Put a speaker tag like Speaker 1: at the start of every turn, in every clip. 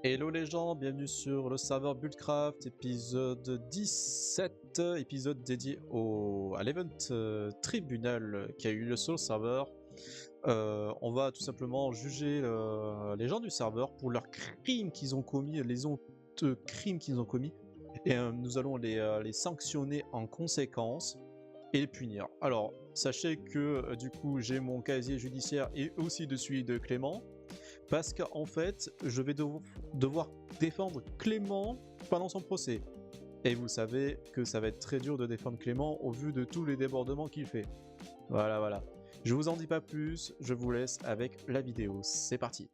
Speaker 1: Hello les gens, bienvenue sur le serveur Buildcraft, épisode 17, épisode dédié à l'event tribunal qui a eu lieu sur le serveur. On va tout simplement juger les gens du serveur pour leurs crimes qu'ils ont commis, les honteux crimes qu'ils ont commis, et nous allons les sanctionner en conséquence et les punir. Alors, sachez que du coup j'ai mon casier judiciaire et aussi de celui de Clément. Parce qu'en fait, je vais devoir défendre Clément pendant son procès. Et vous savez que ça va être très dur de défendre Clément au vu de tous les débordements qu'il fait. Voilà. Je vous en dis pas plus, je vous laisse avec la vidéo. C'est parti.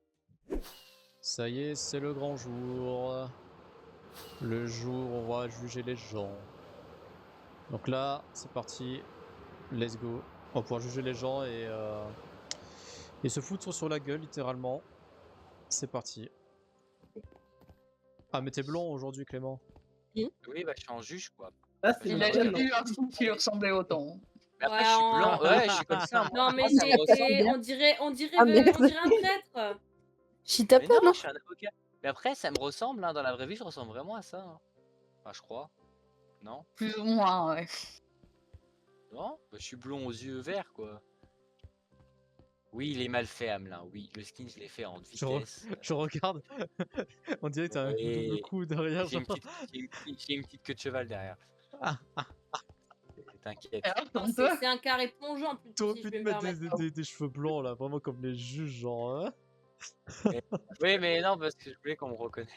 Speaker 1: Ça y est, c'est le grand jour. Le jour où on va juger les gens. Donc là, c'est parti. Let's go. On va pouvoir juger les gens et se foutre sur la gueule, littéralement. C'est parti. Ah, mais t'es blond aujourd'hui, Clément.
Speaker 2: Oui, bah je suis en juge quoi.
Speaker 3: Ah, c'est
Speaker 2: Il
Speaker 3: le
Speaker 2: a
Speaker 3: vrai
Speaker 2: jamais
Speaker 3: nom.
Speaker 2: eu un truc qui lui ressemblait autant.
Speaker 3: Mais après,
Speaker 4: Ouais,
Speaker 3: je suis blanc. Ouais, je suis comme ça.
Speaker 4: Non, mais
Speaker 3: moi, ça me ressemble.
Speaker 4: on dirait
Speaker 5: Ah, merde.
Speaker 4: un prêtre.
Speaker 5: Chita
Speaker 3: Mais
Speaker 5: peur,
Speaker 3: non,
Speaker 5: non
Speaker 3: je suis un avocat. Mais après, ça me ressemble. Hein. Dans la vraie vie, je ressemble vraiment à ça. Hein. Enfin, je crois. Non?
Speaker 2: Plus ou moins, ouais.
Speaker 3: Non? Bah, je suis blond aux yeux verts, quoi. Oui, il est mal fait, Hamelin. Oui, le skin, je l'ai fait en vitesse.
Speaker 1: Je regarde. On dirait que t'as un
Speaker 3: Et
Speaker 1: double coup derrière.
Speaker 3: J'ai une petite queue de cheval derrière. T'inquiète.
Speaker 2: Alors, comme toi.
Speaker 4: C'est un carré plongeant plus
Speaker 1: T'aurais
Speaker 4: si
Speaker 1: pu
Speaker 4: je
Speaker 1: te
Speaker 4: peux me
Speaker 1: mettre
Speaker 4: permettre.
Speaker 1: des cheveux blancs là, vraiment comme les juges, genre. Hein.
Speaker 3: Oui, mais non, parce que je voulais qu'on me reconnaisse.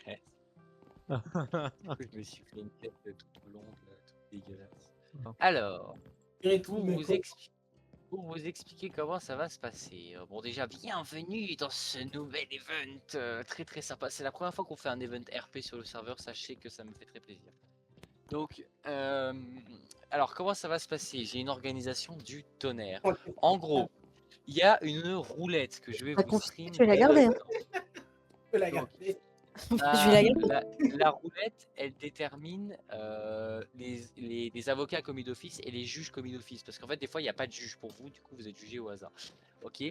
Speaker 3: Du coup, je me suis fait une tête toute blonde, là, toute dégueulasse. Alors, pour vous expliquer comment ça va se passer. Bon, déjà, bienvenue dans ce nouvel event très sympa. C'est la première fois qu'on fait un event RP sur le serveur. Sachez que ça me fait très plaisir. Donc, alors, comment ça va se passer? J'ai une organisation du tonnerre. En gros, il y a une roulette que je vais
Speaker 5: La
Speaker 3: vous
Speaker 5: confiture,
Speaker 3: stream.
Speaker 5: tu vas la garder, hein.
Speaker 3: Donc,
Speaker 5: Je vais la garder.
Speaker 3: la roulette, elle détermine les avocats commis d'office et les juges commis d'office. Parce qu'en fait, des fois, il n'y a pas de juge pour vous, du coup, vous êtes jugé au hasard. Ok.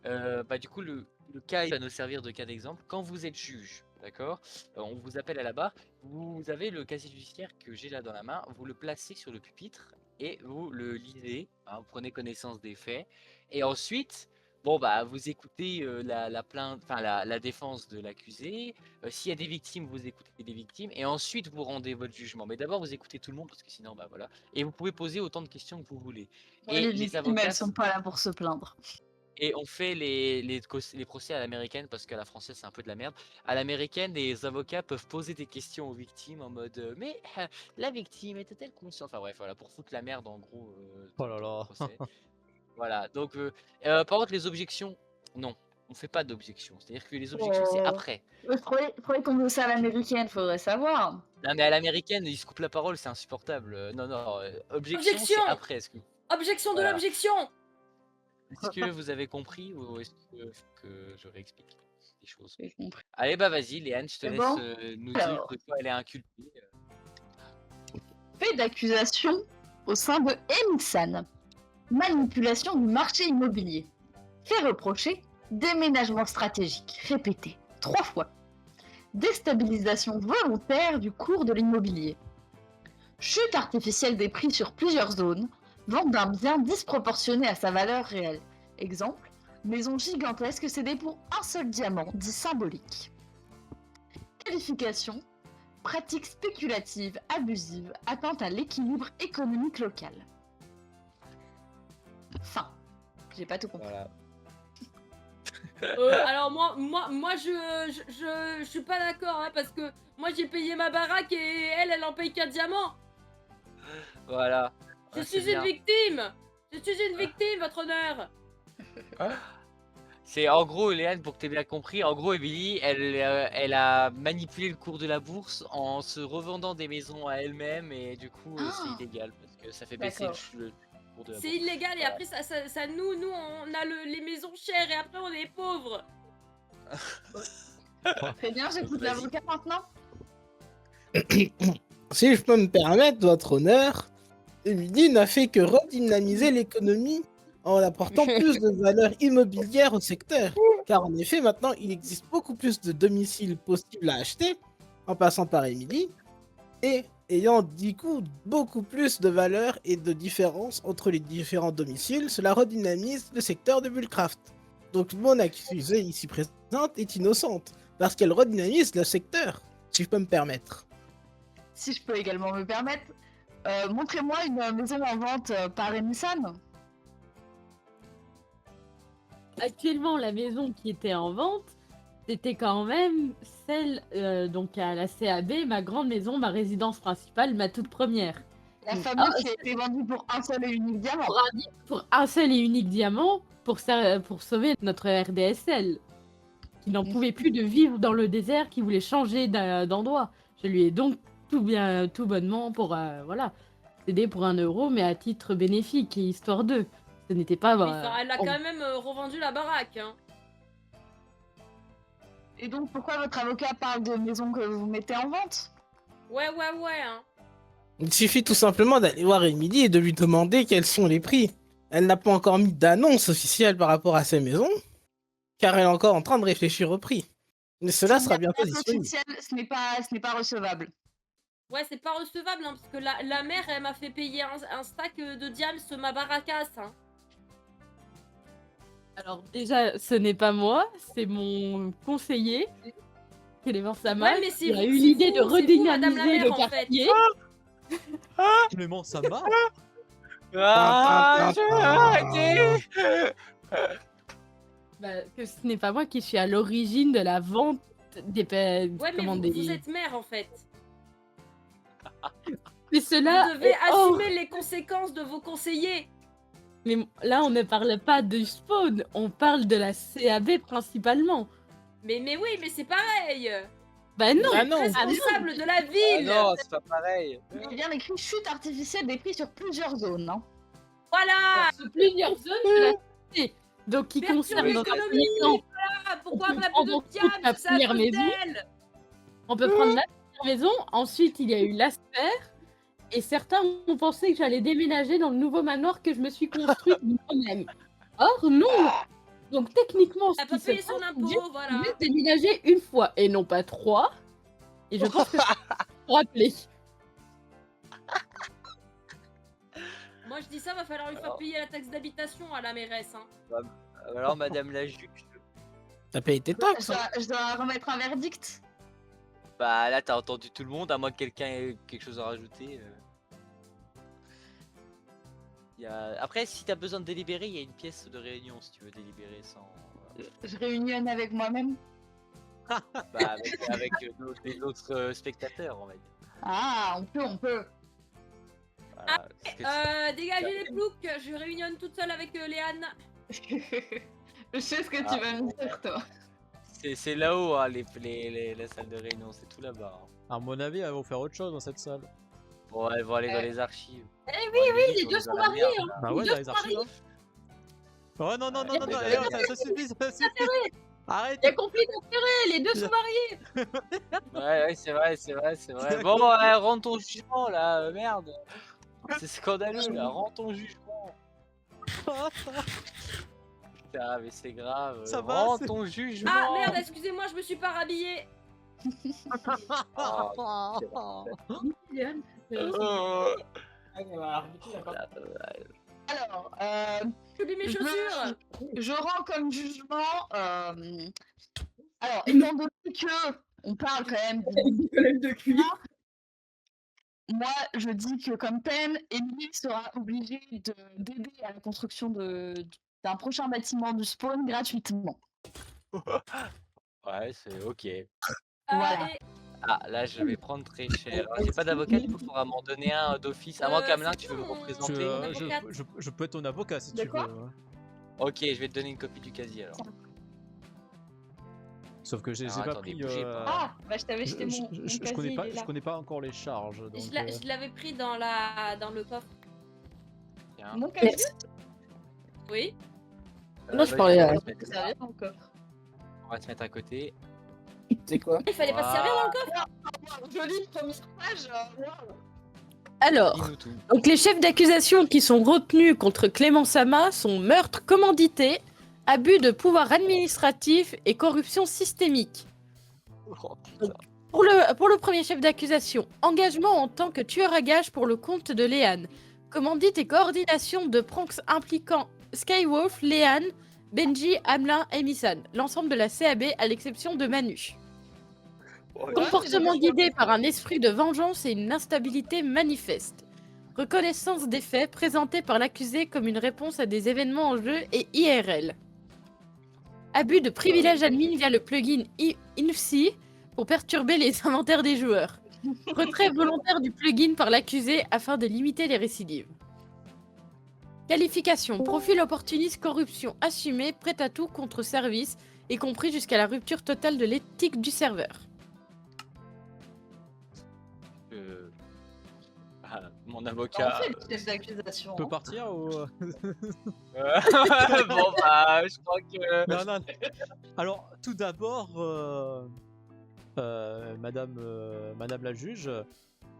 Speaker 3: Bah, du coup, le cas il va nous servir de cas d'exemple. Quand vous êtes juge, d'accord, on vous appelle à la barre, vous avez le casier judiciaire que j'ai là dans la main, vous le placez sur le pupitre et vous le lisez, hein, vous prenez connaissance des faits. Et ensuite. Bon, bah, vous écoutez la plainte, enfin la défense de l'accusé. S'il y a des victimes, vous écoutez des victimes. Et ensuite, vous rendez votre jugement. Mais d'abord, vous écoutez tout le monde parce que sinon, bah voilà. Et vous pouvez poser autant de questions que vous voulez.
Speaker 2: Et les victimes, elles sont pas là pour se plaindre.
Speaker 3: Et on fait les procès à l'américaine parce qu'à la française, c'est un peu de la merde. À l'américaine, les avocats peuvent poser des questions aux victimes en mode mais la victime était-elle consciente? Enfin bref, voilà, pour foutre la merde en gros.
Speaker 1: Oh là là.
Speaker 3: Procès. Voilà, donc par contre les objections, non, on fait pas d'objections. C'est-à-dire que les objections c'est après.
Speaker 2: Faudrait qu'on fasse ça à l'américaine, faudrait savoir.
Speaker 3: Non mais à l'américaine, ils se coupent la parole, c'est insupportable. Non, objection c'est après.
Speaker 4: Objection de
Speaker 3: Voilà.
Speaker 4: l'objection.
Speaker 3: Est-ce que vous avez compris ou est-ce que je réexplique des choses?
Speaker 2: J'ai compris.
Speaker 3: Allez bah vas-y Léane, je te
Speaker 2: C'est
Speaker 3: laisse
Speaker 2: bon
Speaker 3: nous dire de quoi elle est inculpée.
Speaker 2: Fait d'accusation au sein de Emixan. Manipulation du marché immobilier. Fait reprocher déménagement stratégique répété 3 fois. Déstabilisation volontaire du cours de l'immobilier. Chute artificielle des prix sur plusieurs zones. Vente d'un bien disproportionné à sa valeur réelle. Exemple, maison gigantesque cédée pour un seul diamant, dit symbolique. Qualification, pratique spéculative, abusive, atteinte à l'équilibre économique local. Fin. J'ai pas tout compris.
Speaker 3: Voilà.
Speaker 4: Alors moi je suis pas d'accord hein, parce que moi j'ai payé ma baraque et elle en paye qu'un diamant.
Speaker 3: Voilà.
Speaker 4: Je
Speaker 3: Ah,
Speaker 4: suis
Speaker 3: c'est
Speaker 4: une
Speaker 3: bien.
Speaker 4: victime. Je suis une victime, votre honneur.
Speaker 3: C'est en gros, Léane, pour que tu aies bien compris, en gros, Emily, elle a manipulé le cours de la bourse en se revendant des maisons à elle-même et du coup, c'est illégal parce que ça fait baisser
Speaker 2: D'accord.
Speaker 3: le cours de la
Speaker 4: C'est
Speaker 3: bourse.
Speaker 4: illégal et après ça nous on a les maisons chères et après on est pauvres.
Speaker 2: Très bien, j'écoute
Speaker 3: Vas-y.
Speaker 2: l'avocat maintenant.
Speaker 5: Si je peux me permettre, votre honneur, Emily n'a fait que redynamiser l'économie en apportant plus de valeur immobilière au secteur. Car en effet, maintenant, il existe beaucoup plus de domiciles possibles à acheter, en passant par Emily, et ayant du coup beaucoup plus de valeur et de différence entre les différents domiciles, cela redynamise le secteur de Bullcraft. Donc mon accusée ici présente est innocente, parce qu'elle redynamise le secteur, si je peux me permettre.
Speaker 2: Si je peux également me permettre, montrez-moi une maison en vente par Emisan.
Speaker 4: Actuellement, la maison qui était en vente, c'était quand même celle donc à la CAB, ma grande maison, ma résidence principale, ma toute première.
Speaker 2: La fameuse qui a été vendue pour un seul et unique diamant.
Speaker 4: Pour un seul et unique diamant, pour sauver notre RDSL, qui n'en pouvait plus de vivre dans le désert, qui voulait changer d'endroit. Je lui ai donc tout bonnement pour voilà, cédé pour 1 euro, mais à titre bénéfique, histoire d'eux. Ce n'était pas... elle a quand même revendu la baraque, hein.
Speaker 2: Et donc pourquoi votre avocat parle de maison que vous mettez en vente?
Speaker 4: Ouais, hein.
Speaker 5: Il suffit tout simplement d'aller voir Emily et de lui demander quels sont les prix. Elle n'a pas encore mis d'annonce officielle par rapport à ces maisons, car elle est encore en train de réfléchir au prix. Mais cela sera bientôt disponible.
Speaker 2: Ce n'est pas recevable.
Speaker 4: Ouais, c'est pas recevable, hein, parce que la mère, elle m'a fait payer un stack de diams ma barakasse, hein. Alors déjà, ce n'est pas moi, c'est mon conseiller, Clément Sama,
Speaker 3: Ouais, mais
Speaker 4: qui a eu l'idée de redynamiser le
Speaker 3: en fait.
Speaker 4: quartier.
Speaker 1: Clément, ça marche.
Speaker 3: Ah, arrêtez.
Speaker 4: Bah, que ce n'est pas moi qui suis à l'origine de la vente des...
Speaker 6: Ouais, mais vous êtes maire en fait.
Speaker 4: Mais cela...
Speaker 6: Vous devez assumer les conséquences de vos conseillers.
Speaker 4: Mais là, on ne parle pas de spawn, on parle de la CAB principalement.
Speaker 6: Mais oui, mais c'est pareil.
Speaker 4: Bah non,
Speaker 6: Responsable de la ville.
Speaker 3: Ah non, c'est pas pareil.
Speaker 2: Il y a bien écrit chute artificielle des prix sur plusieurs zones. Hein.
Speaker 6: Voilà.
Speaker 4: Sur plusieurs zones de la cité. Donc qui
Speaker 6: Perturbe
Speaker 4: concerne dans un
Speaker 6: l'économie.
Speaker 4: premier temps.
Speaker 6: Voilà, pourquoi on
Speaker 4: peut
Speaker 6: n'a
Speaker 4: prendre
Speaker 6: plus
Speaker 4: en
Speaker 6: de
Speaker 4: compte
Speaker 6: diable,
Speaker 4: la
Speaker 6: c'est un
Speaker 4: première maison.
Speaker 6: bordel.
Speaker 4: On peut prendre la première maison, ensuite il y a eu l'Asper, et certains ont pensé que j'allais déménager dans le nouveau manoir que je me suis construit moi-même. Or non. Donc techniquement, ce
Speaker 6: Elle a pas
Speaker 4: qui se
Speaker 6: payé
Speaker 4: passe,
Speaker 6: son impôt,
Speaker 4: j'ai
Speaker 6: voilà.
Speaker 4: déménagé une fois, et non pas 3. Et je pense que c'est pour rappeler.
Speaker 6: Moi je dis ça, va falloir lui faire payer la taxe d'habitation à la mairesse. Hein.
Speaker 3: Alors, madame la juge.
Speaker 5: T'as payé tes taxes.
Speaker 2: Je dois remettre un verdict.
Speaker 3: Bah là, t'as entendu tout le monde, à moins que quelqu'un ait quelque chose à rajouter. Après, si t'as besoin de délibérer, il y a une pièce de réunion si tu veux délibérer sans.
Speaker 2: Je réunionne avec moi-même.
Speaker 3: Bah, avec les autres spectateurs, on va dire.
Speaker 2: Ah, on peut.
Speaker 3: Voilà, c'est-
Speaker 6: Dégagez les ploucs, je réunionne toute seule avec Léane.
Speaker 2: Je sais ce que tu vas me dire, toi.
Speaker 3: C'est là-haut, hein, la salle de réunion, c'est tout là-bas. Hein.
Speaker 1: À mon avis, elles vont faire autre chose dans cette salle.
Speaker 3: Bon, elles vont aller dans les archives.
Speaker 4: Eh
Speaker 3: Bon,
Speaker 4: les
Speaker 3: on
Speaker 4: deux
Speaker 3: est
Speaker 4: sont
Speaker 3: dans la
Speaker 4: mariés,
Speaker 3: merde,
Speaker 4: hein.
Speaker 3: là.
Speaker 1: Bah ouais,
Speaker 4: Deux
Speaker 1: dans les archives. Hein. Ouais, non, ça suffit, ça suffit. Arrête.
Speaker 4: Il y a conflit d'intérêts, les deux sont mariés.
Speaker 3: Ouais, c'est vrai. Bon, rends ton jugement là, merde. C'est scandaleux là, rends ton jugement. Putain, mais c'est grave.
Speaker 1: Ça va,
Speaker 3: rends
Speaker 1: c'est-
Speaker 3: ton jugement.
Speaker 6: Ah merde, excusez-moi, je me suis pas rhabillée.
Speaker 3: Oh.
Speaker 2: Alors,
Speaker 6: J'oublie mes chaussures.
Speaker 2: je rends comme jugement. Alors, étant donné que on parle quand même de cuir, moi je dis que comme peine, Emily sera obligée d'aider à la construction d'un prochain bâtiment du spawn gratuitement.
Speaker 3: Ouais, c'est ok.
Speaker 2: Voilà.
Speaker 6: Et
Speaker 3: Ah, là, je vais prendre très cher. Alors, j'ai pas d'avocat, du coup, faudra m'en donner un d'office. À moins qu'Amelin,
Speaker 6: c'est
Speaker 3: tu veux me
Speaker 6: bon,
Speaker 3: représenter.
Speaker 1: Je peux être ton avocat si
Speaker 2: De
Speaker 1: tu
Speaker 2: quoi
Speaker 1: veux. Ouais.
Speaker 3: Ok, je vais te donner une copie du casier alors.
Speaker 1: Sauf que j'ai
Speaker 3: Alors,
Speaker 1: pas
Speaker 3: attendez,
Speaker 1: pris.
Speaker 3: bougez pas.
Speaker 2: Ah, bah je t'avais jeté mon
Speaker 1: je
Speaker 2: casier,
Speaker 1: connais pas,
Speaker 2: il est là.
Speaker 1: je connais pas encore les charges. Donc,
Speaker 6: je l'avais pris dans le coffre.
Speaker 3: Tiens.
Speaker 2: Mon casier,
Speaker 6: Oui.
Speaker 4: Non, je
Speaker 3: vas-y,
Speaker 4: parlais
Speaker 3: on
Speaker 4: à-
Speaker 3: va se mettre-
Speaker 2: ça arrive dans le coffre.
Speaker 3: on va se mettre à côté.
Speaker 5: C'est quoi?
Speaker 6: Il fallait pas se servir dans le coffre.
Speaker 2: Wow, jolie première page. Wow.
Speaker 4: Alors,
Speaker 3: Dis-nous tout.
Speaker 4: donc les chefs d'accusation qui sont retenus contre Clément Sama sont meurtre commandité, abus de pouvoir administratif et corruption systémique.
Speaker 3: Oh, putain.
Speaker 4: Pour le premier chef d'accusation, engagement en tant que tueur à gages pour le compte de Léane. Commandite et coordination de pranks impliquant Skywolf, Léane, Benji, Hamelin et Missan. L'ensemble de la CAB à l'exception de Manu. Comportement guidé par un esprit de vengeance et une instabilité manifeste. Reconnaissance des faits présentés par l'accusé comme une réponse à des événements en jeu et IRL. Abus de privilèges admin via le plugin INFC pour perturber les inventaires des joueurs. Retrait volontaire du plugin par l'accusé afin de limiter les récidives. Qualification. Profil opportuniste, corruption assumée, prêt à tout contre service, y compris jusqu'à la rupture totale de l'éthique du serveur.
Speaker 3: Mon
Speaker 2: On
Speaker 3: avocat.
Speaker 2: fait le chef d'accusation.
Speaker 1: On peut partir ou...
Speaker 3: Bon, bah, je crois que.
Speaker 1: Non, non. Alors, tout d'abord, madame la juge,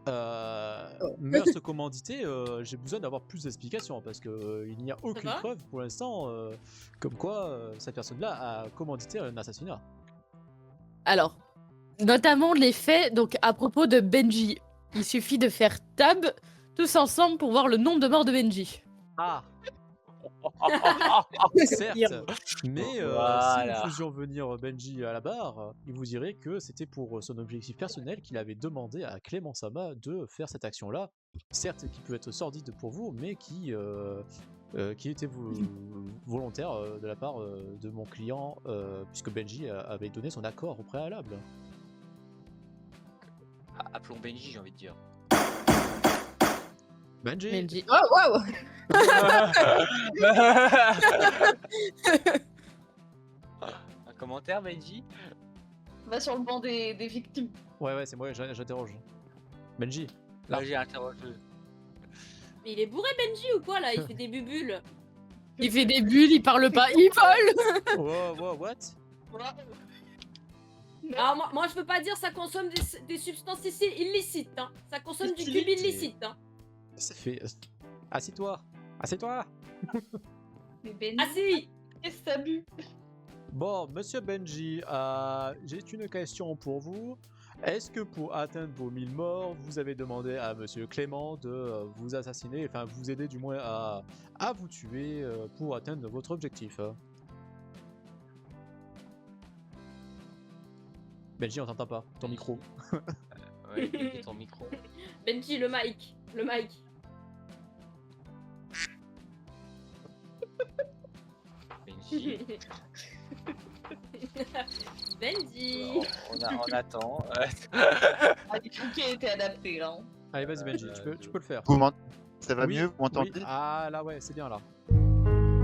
Speaker 1: meurtre commandité, j'ai besoin d'avoir plus d'explications parce que il n'y a aucune
Speaker 6: va
Speaker 1: preuve pour l'instant comme quoi cette personne-là a commandité un assassinat.
Speaker 4: Alors, notamment les faits, donc à propos de Benji. Il suffit de faire tab tous ensemble pour voir le nombre de morts de Benji.
Speaker 1: Ah, certes, mais
Speaker 3: Voilà.
Speaker 1: si nous faisions venir Benji à la barre, il vous dirait que c'était pour son objectif personnel qu'il avait demandé à Clément Sama de faire cette action-là. Certes, qui peut être sordide pour vous, mais qui était volontaire de la part de mon client, puisque Benji avait donné son accord au préalable.
Speaker 3: Appelons Benji, j'ai envie de dire.
Speaker 1: Benji,
Speaker 4: Benji.
Speaker 2: Oh, waouh.
Speaker 3: Un commentaire, Benji?
Speaker 2: Va sur le banc des victimes.
Speaker 1: Ouais, c'est moi, j'interroge. Benji, là.
Speaker 3: Là, j'ai interrogé.
Speaker 6: Mais il est bourré Benji ou quoi là? Il fait des bubules.
Speaker 4: Il fait des bulles, il parle pas, il vole.
Speaker 1: What?
Speaker 6: Alors moi je veux pas dire ça consomme des substances illicites, hein. Ça consomme du cube illicite, hein.
Speaker 1: Ça fait... Assieds-toi. Assieds-toi.
Speaker 2: Mais Benji,
Speaker 6: Ah si.
Speaker 2: qu'est-ce que t'as bu?
Speaker 1: Bon, monsieur Benji, j'ai une question pour vous. Est-ce que pour atteindre vos 1000 morts, vous avez demandé à monsieur Clément de vous assassiner, enfin vous aider du moins à vous tuer pour atteindre votre objectif? Benji, on t'entend pas, ton micro.
Speaker 3: Ouais, Benji, ton micro.
Speaker 6: Benji, le mic. Le mic.
Speaker 3: Benji.
Speaker 6: Benji.
Speaker 3: Bon, on attend.
Speaker 2: Ah, les cookies étaient adaptés là. Hein.
Speaker 1: Allez, vas-y Benji, tu peux le faire.
Speaker 7: Ça va
Speaker 1: Oui,
Speaker 7: mieux, vous m'entendez?
Speaker 1: oui. Ah là ouais, c'est bien là.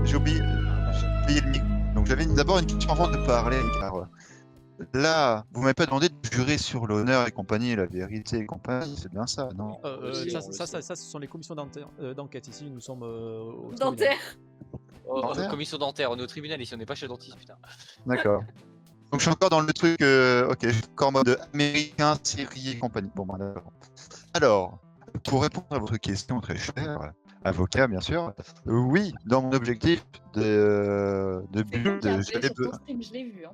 Speaker 7: J'ai oublié le micro. Donc j'avais d'abord une question avant de parler, car là, vous m'avez pas demandé de jurer sur l'honneur et compagnie, la vérité et compagnie, c'est bien ça, non?
Speaker 1: Ça, ce sont les commissions d'enquête ici, nous sommes au tribunal.
Speaker 6: Dentaire.
Speaker 3: Commission dentaire, on est au tribunal ici, on n'est pas chez le dentiste, putain.
Speaker 7: D'accord. Donc je suis encore dans le truc, ok, je suis encore en mode américain, série et compagnie. Bon, ben d'accord. Alors, pour répondre à votre question, très cher avocat, bien sûr, oui, dans mon objectif de
Speaker 2: C'est
Speaker 7: build,
Speaker 2: sur ton stream, je l'ai vu. Hein.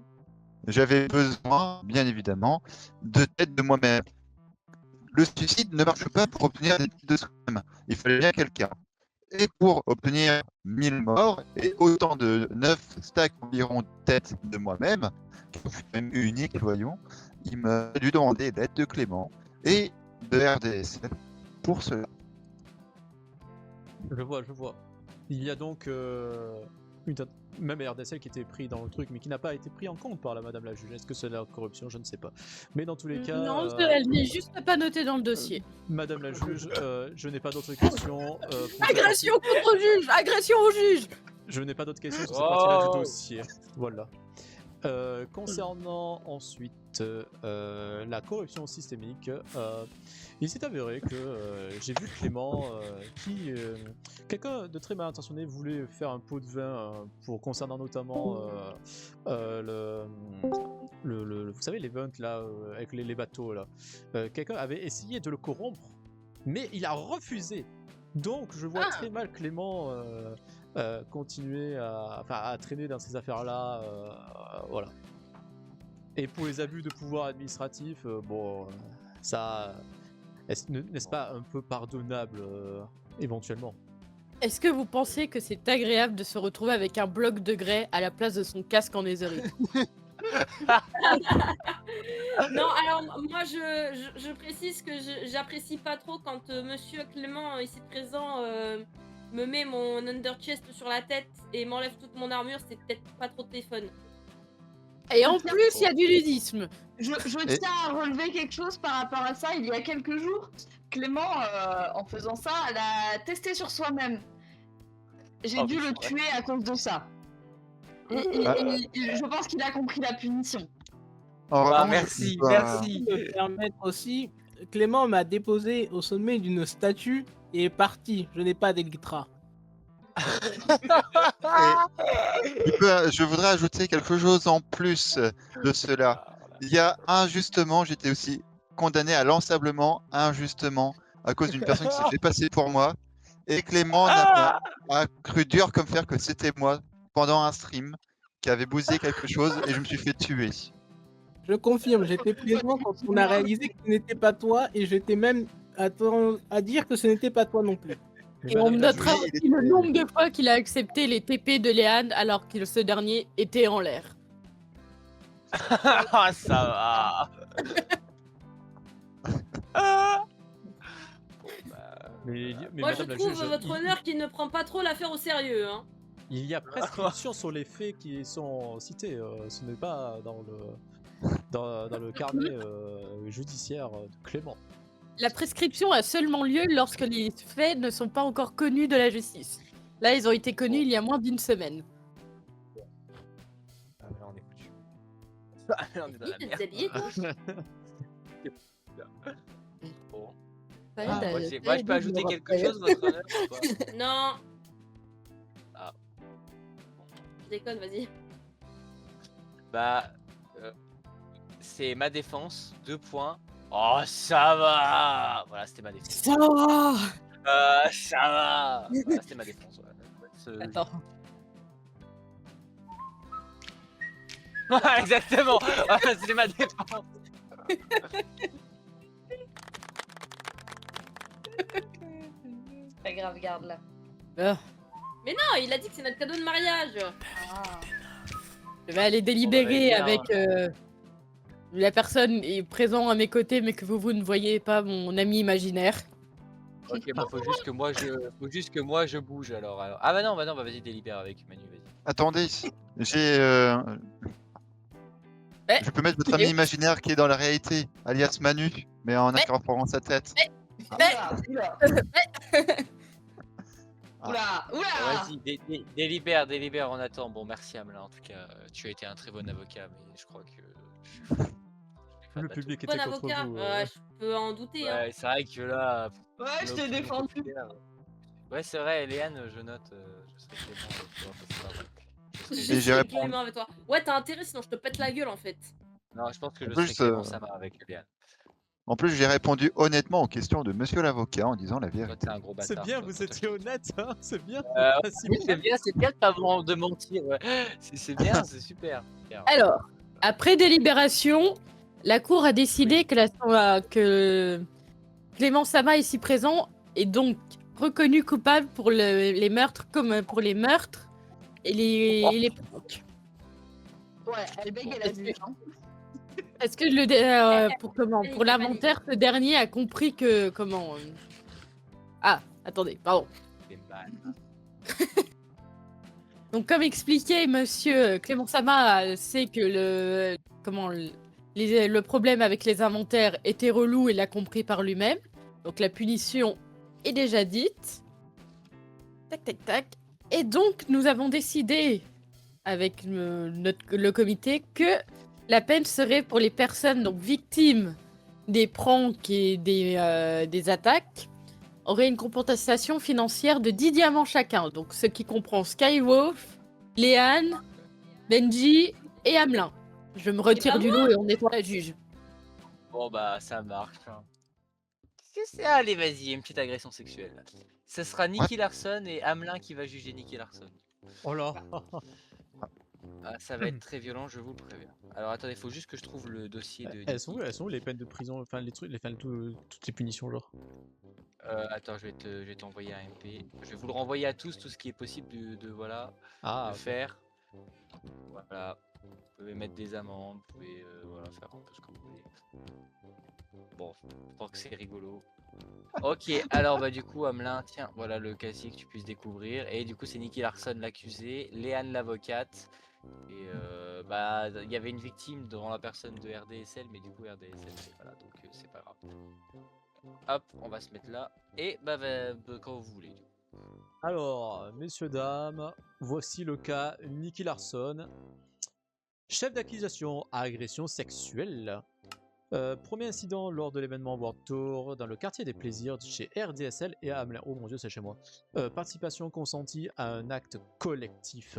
Speaker 7: j'avais besoin, bien évidemment, de tête de moi-même. Le suicide ne marche pas pour obtenir des têtes de soi-même. Il fallait bien quelqu'un. Et pour obtenir 1000 morts et autant de 9 stacks environ de têtes de moi-même, qui fut même unique, voyons, il m'a dû demander l'aide de Clément et de RDSL pour cela.
Speaker 1: Je vois. Il y a donc même RDSL qui était pris dans le truc, mais qui n'a pas été pris en compte par la madame la juge. Est-ce que c'est la corruption? Je ne sais pas. Mais dans tous les cas...
Speaker 4: Non, elle n'est juste pas notée dans le dossier.
Speaker 1: Madame la juge, je n'ai pas d'autres questions.
Speaker 4: Agression contre juge. Agression au juge.
Speaker 1: Je n'ai pas d'autres questions sur cette
Speaker 3: Oh.
Speaker 1: partie-là du dossier. Voilà. Concernant ensuite la corruption systémique, il s'est avéré que j'ai vu Clément qui... quelqu'un de très mal intentionné voulait faire un pot de vin concernant notamment vous savez l'event là avec les bateaux là. Quelqu'un avait essayé de le corrompre, mais il a refusé. Donc je vois très mal Clément continuer à traîner dans ces affaires-là, voilà. Et pour les abus de pouvoir administratif, ça, n'est-ce pas un peu pardonnable éventuellement?
Speaker 4: Est-ce que vous pensez que c'est agréable de se retrouver avec un bloc de grès à la place de son casque en netherite?
Speaker 6: Non, alors moi je précise que j'apprécie pas trop quand Monsieur Clément ici présent me met mon underchest sur la tête et m'enlève toute mon armure, c'est peut-être pas trop téléphone.
Speaker 4: Et en plus, il y a du ludisme.
Speaker 2: Je tiens à relever quelque chose par rapport à ça. Il y a quelques jours, Clément, en faisant ça, elle a testé sur soi-même. J'ai dû le tuer à cause de ça. Et je pense qu'il a compris la punition.
Speaker 3: Merci.
Speaker 5: Je peux me permettre aussi, Clément m'a déposé au sommet d'une statue et est parti. Je n'ai pas d'Elytra.
Speaker 7: Je voudrais ajouter quelque chose en plus de cela. Il y a injustement, j'étais aussi condamné à l'ensablement injustement à cause d'une personne qui s'est fait passer pour moi. Et Clément a cru dur comme fer que c'était moi pendant un stream qui avait bousillé quelque chose et je me suis fait tuer.
Speaker 5: Je confirme, j'étais présent quand on a réalisé que ce n'était pas toi et j'étais même à dire que ce n'était pas toi non plus.
Speaker 4: Et on notera aussi le nombre de fois qu'il a accepté les TP de Léane alors que ce dernier était en l'air.
Speaker 3: Ah, ça va.
Speaker 1: Mais
Speaker 6: Moi je
Speaker 1: madame la
Speaker 6: trouve
Speaker 1: juge,
Speaker 6: votre honneur qui ne prend pas trop l'affaire au sérieux. Hein.
Speaker 1: il y a prescription sur les faits qui sont cités. Ce n'est pas dans le carnet judiciaire de Clément.
Speaker 4: La prescription a seulement lieu lorsque les faits ne sont pas encore connus de la justice. Là, ils ont été connus il y a moins d'une semaine.
Speaker 3: Ah, mais on est foutu. Ah, mais on est dans la
Speaker 6: T'es
Speaker 3: merde.
Speaker 6: déshabillé, toi.
Speaker 3: Bon.
Speaker 4: Ouais,
Speaker 3: Moi, je peux ajouter quelque chose, votre honneur, ou pas?
Speaker 6: Non.
Speaker 3: Ah.
Speaker 6: Je déconne, vas-y.
Speaker 3: Bah, c'est ma défense, 2 points. Oh, ça va. Voilà, c'était ma défense.
Speaker 4: Ça va.
Speaker 3: Ça va. Voilà, c'était ma défense. Ouais.
Speaker 4: Attends.
Speaker 3: Exactement. Voilà, c'était ma défense.
Speaker 2: C'est pas grave, garde là.
Speaker 6: Mais non, il a dit que c'est notre cadeau de mariage.
Speaker 4: Je vais aller délibérer
Speaker 3: bien.
Speaker 4: avec la personne est présente à mes côtés, mais que vous ne voyez pas, mon ami imaginaire.
Speaker 3: Ok, bah faut juste que moi je bouge alors. Ah bah non, vas-y délibère avec Manu, vas-y.
Speaker 7: Attendez, j'ai.
Speaker 4: Ouais.
Speaker 7: Je peux mettre votre ami imaginaire qui est dans la réalité, alias Manu, mais en incorporant sa tête.
Speaker 2: Oula.
Speaker 3: Vas-y, délibère, on attend. Bon, merci Amelin, en tout cas, tu as été un très bon avocat, mais je crois que je vais faire
Speaker 1: Le
Speaker 3: bateau.
Speaker 1: public
Speaker 6: Bon
Speaker 1: était contre
Speaker 6: avocat,
Speaker 1: vous.
Speaker 6: je peux en douter. Hein.
Speaker 3: Ouais, c'est vrai que là.
Speaker 2: Ouais, je t'ai défendu.
Speaker 3: Ouais, c'est vrai, Léane, je note, je serais Clément avec toi, parce que, ouais, je serais-
Speaker 6: Je
Speaker 7: j'ai
Speaker 6: suis
Speaker 7: répondu.
Speaker 6: Clément avec toi. Ouais, t'as intérêt, sinon je te pète la gueule en fait.
Speaker 3: Non, je pense que
Speaker 7: En
Speaker 3: je
Speaker 7: plus,
Speaker 3: serais Clément Sama avec Léane.
Speaker 7: En plus, j'ai répondu honnêtement aux questions de monsieur l'avocat en disant la
Speaker 3: Toi,
Speaker 7: vérité.
Speaker 3: t'es un gros bâtard.
Speaker 1: C'est bien,
Speaker 3: toi,
Speaker 1: vous
Speaker 3: toi,
Speaker 1: étiez
Speaker 3: toi,
Speaker 1: honnête, hein, c'est bien.
Speaker 3: Oui,
Speaker 1: Simon.
Speaker 3: c'est bien de mentir. Ouais. C'est bien, c'est super.
Speaker 4: Alors, après délibération, la cour a décidé que Clément Sama ici présent est donc reconnu coupable pour les meurtres comme pour les meurtres et les pranks.
Speaker 2: Ouais, elle bégaye la juge. Hein.
Speaker 4: Est-ce que pour l'inventaire, ce dernier a compris que Ah, attendez, pardon.
Speaker 3: C'est mal.
Speaker 4: Donc comme expliqué, monsieur Clément Sama sait que le problème avec les inventaires était relou et l'a compris par lui-même. Donc la punition est déjà dite. Tac, tac, tac. Et donc nous avons décidé avec le comité que la peine serait pour les personnes donc victimes des pranks et des attaques aurait une compensation financière de 10 diamants chacun. Donc ce qui comprend Skywolf, Léane, Benji et Amelin. Je me retire
Speaker 6: pas
Speaker 4: du lot et on nettoie la juge.
Speaker 3: Bon, bah, ça marche. Hein. Allez, vas-y, une petite agression sexuelle. Ce sera Nicky Larson et Hamelin qui va juger Nicky Larson.
Speaker 1: Oh là.
Speaker 3: Ah, ça va être très violent, je vous le préviens. Alors attendez, il faut juste que je trouve le dossier de
Speaker 1: Elles sont où,
Speaker 3: Nicky.
Speaker 1: elles sont où les peines de prison, enfin les trucs, toutes les punitions genre.
Speaker 3: Attends, je vais t'envoyer un MP. Je vais vous le renvoyer à tous, tout ce qui est possible voilà,
Speaker 1: Ah,
Speaker 3: de faire. Voilà. Vous pouvez mettre des amendes, vous pouvez voilà, faire un peu ce que vous voulez. Bon, je pense que c'est rigolo. Ok, alors bah du coup, Hamelin, tiens, voilà le casier que tu puisses découvrir. Et du coup, c'est Nicky Larson l'accusé, Léane l'avocate. Et bah, il y avait une victime devant la personne de RDSL, mais du coup, RDSL, c'est pas là, donc c'est pas grave. Hop, on va se mettre là. Et bah, quand vous voulez.
Speaker 1: Alors, messieurs, dames, voici le cas Nicky Larson. Chef d'accusation à agression sexuelle. Premier incident lors de l'événement World Tour dans le quartier des plaisirs chez RDSL et à Hamelin. Oh mon dieu, c'est chez moi. Participation consentie à un acte collectif.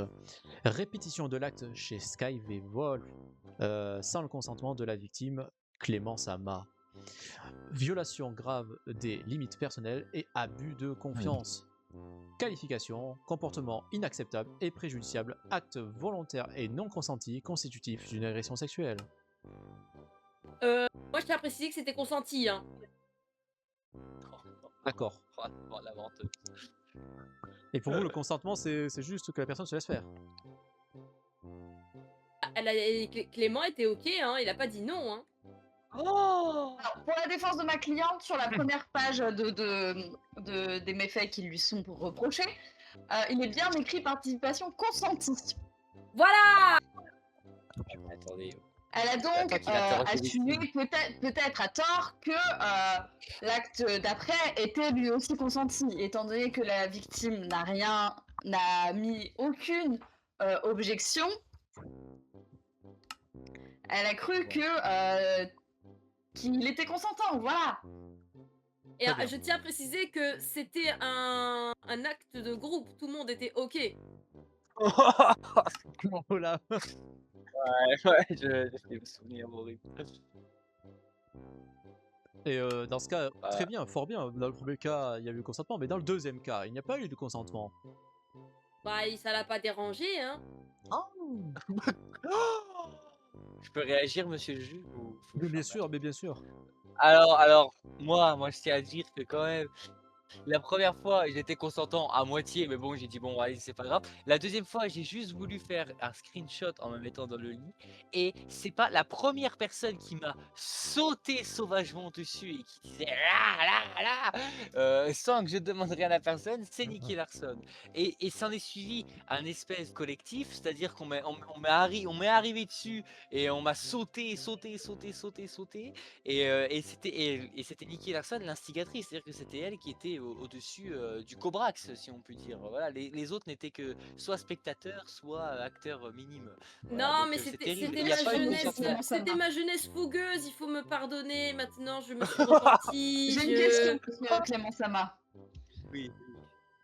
Speaker 1: Répétition de l'acte chez Sky V Wolf sans le consentement de la victime Clémence Ama. Violation grave des limites personnelles et abus de confiance. Qualification, comportement inacceptable et préjudiciable, acte volontaire et non consenti constitutif d'une agression sexuelle.
Speaker 6: Moi, je tiens à préciser que c'était consenti. Hein.
Speaker 1: D'accord.
Speaker 3: Oh, la menteuse.
Speaker 1: Et pour vous, le consentement, c'est juste que la personne se laisse faire.
Speaker 6: Clément était ok, hein, il a pas dit non. Hein.
Speaker 3: Oh
Speaker 2: Alors, pour la défense de ma cliente, sur la première page des méfaits qui lui sont reprochés, il est bien écrit participation consentie.
Speaker 6: Voilà.
Speaker 3: Attendez.
Speaker 2: Elle a donc
Speaker 3: Attends qu'il interroge les
Speaker 2: assumé,
Speaker 3: victimes.
Speaker 2: peut-être à tort, que l'acte d'après était lui aussi consenti, étant donné que la victime n'a mis aucune objection. Elle a cru que qu'il était consentant, voilà.
Speaker 6: Et
Speaker 1: Très bien.
Speaker 6: je tiens à préciser que c'était un acte de groupe, tout le monde était ok.
Speaker 1: Oh là.
Speaker 3: Ouais, je fais me souvenir horrible.
Speaker 1: Et dans ce cas, très bien, fort bien. Dans le premier cas, il y a eu le consentement, mais dans le deuxième cas, il n'y a pas eu de consentement.
Speaker 6: Bah, ça l'a pas dérangé, hein.
Speaker 3: Je peux réagir, monsieur le juge ou faut que
Speaker 1: Mais
Speaker 3: je
Speaker 1: bien
Speaker 3: fasse
Speaker 1: sûr, mais bien sûr.
Speaker 3: Alors, moi, je tiens à dire que quand même, la première fois, j'étais consentant à moitié, mais bon, j'ai dit bon, allez, c'est pas grave. La deuxième fois, j'ai juste voulu faire un screenshot en me mettant dans le lit, et c'est pas la première personne qui m'a sauté sauvagement dessus et qui disait sans que je demande rien à personne, c'est Nicky Larson. Et s'en est suivi un espèce collectif, c'est-à-dire qu'on m'est arrivé dessus et on m'a sauté, et c'était Nicky Larson l'instigatrice, c'est-à-dire que c'était elle qui était au-dessus du Cobrax, si on peut dire. Voilà, les autres n'étaient que soit spectateurs, soit acteurs minimes. Voilà,
Speaker 6: Non,
Speaker 3: donc,
Speaker 6: mais
Speaker 3: c'est
Speaker 6: c'était
Speaker 3: terrible.
Speaker 6: c'était
Speaker 3: Il y a
Speaker 6: ma
Speaker 3: pas eu de
Speaker 6: jeunesse,
Speaker 3: consentement.
Speaker 6: c'était ma jeunesse fougueuse. Il faut me pardonner. Maintenant, je me suis repentie.
Speaker 2: J'ai une question, monsieur Clément Sama.
Speaker 3: Oui.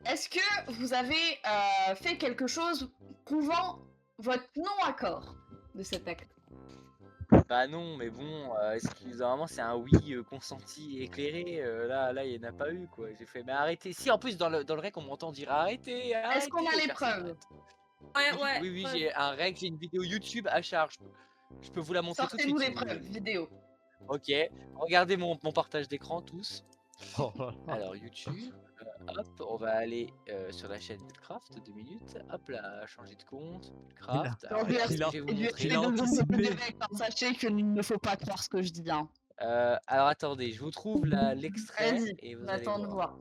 Speaker 2: Est-ce que vous avez fait quelque chose prouvant votre non-accord de cet acte?
Speaker 3: Bah non, mais bon, excusez-moi, c'est un oui consenti, éclairé. Là, il n'y en a pas eu, quoi. J'ai fait, mais arrêtez. Si, en plus, dans le rec, on m'entend dire arrêtez, arrêtez.
Speaker 2: Est-ce qu'on a les
Speaker 3: personne
Speaker 2: preuves?
Speaker 3: n'arrête.
Speaker 6: Ouais.
Speaker 3: Oui, j'ai un rec, j'ai une vidéo YouTube à charge. Je peux vous la montrer tout de
Speaker 2: Sortez-nous
Speaker 3: suite.
Speaker 2: les
Speaker 3: si vous
Speaker 2: preuves,
Speaker 3: voulez.
Speaker 2: vidéo.
Speaker 3: Ok, regardez mon partage d'écran tous.
Speaker 1: Oh là là.
Speaker 3: Alors YouTube, hop, on va aller sur la chaîne Buildcraft, 2 minutes. Hop là, changer de compte, Buildcraft. Alors,
Speaker 2: Donc,
Speaker 3: regardez
Speaker 1: il
Speaker 3: ce
Speaker 1: a-
Speaker 3: que je vais vous
Speaker 2: Et
Speaker 3: montrer.
Speaker 1: il a anticipé.
Speaker 2: Sachez qu'il ne faut pas croire ce que je dis. Hein.
Speaker 3: Alors attendez, je vous trouve l'extrait
Speaker 2: Vas-y,
Speaker 3: et vous
Speaker 2: on
Speaker 3: allez
Speaker 2: attend de
Speaker 3: voir.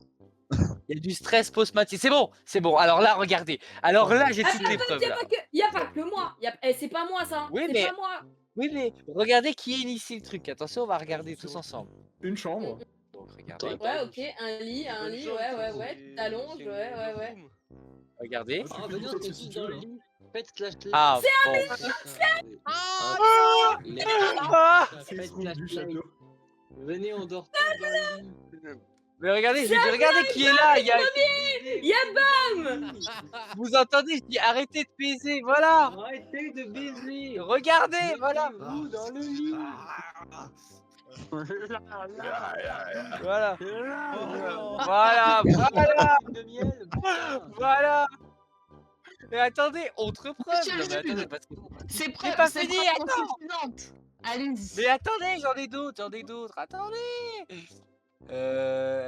Speaker 2: voir.
Speaker 3: Il y a du stress post-matin. C'est bon. Alors là, regardez. Alors là, j'ai toutes les preuves. Là.
Speaker 6: Y a pas que moi. C'est pas moi ça.
Speaker 3: Oui,
Speaker 6: c'est
Speaker 3: mais-
Speaker 6: pas moi.
Speaker 3: Oui, mais regardez qui initie le truc. Attention, on va regarder tous ensemble.
Speaker 8: Une chambre.
Speaker 3: Donc regardez,
Speaker 6: Ouais, ok. Un lit, ouais. Tu t'allonges, ouais.
Speaker 3: regardez.
Speaker 8: Ah,
Speaker 9: Ah, venez, on se tous dans le lit. Faites clash.
Speaker 3: Ah bon.
Speaker 8: C'est le trou du château.
Speaker 9: Venez, on dort tous dans le lit.
Speaker 3: Mais regardez, je dis, regardez qui est là.
Speaker 6: Y a Bam.
Speaker 3: Vous entendez, je dis arrêtez de baiser, voilà.
Speaker 9: Arrêtez de baiser.
Speaker 3: Regardez, voilà.
Speaker 9: Mettez-vous dans le lit.
Speaker 3: Voilà.
Speaker 1: Oh.
Speaker 3: Voilà, voilà,
Speaker 9: De miel, putain.
Speaker 3: voilà. Mais attendez, autre preuve.
Speaker 2: Monsieur
Speaker 3: Non, mais
Speaker 2: le
Speaker 3: attendez,
Speaker 2: juge.
Speaker 3: parce que...
Speaker 2: Ces
Speaker 3: J'ai
Speaker 2: preuves,
Speaker 3: pas
Speaker 2: ces
Speaker 3: fini,
Speaker 2: preuves sont
Speaker 3: attends.
Speaker 2: suffisantes. Allez-y.
Speaker 3: Mais attendez, j'en ai d'autres, attendez.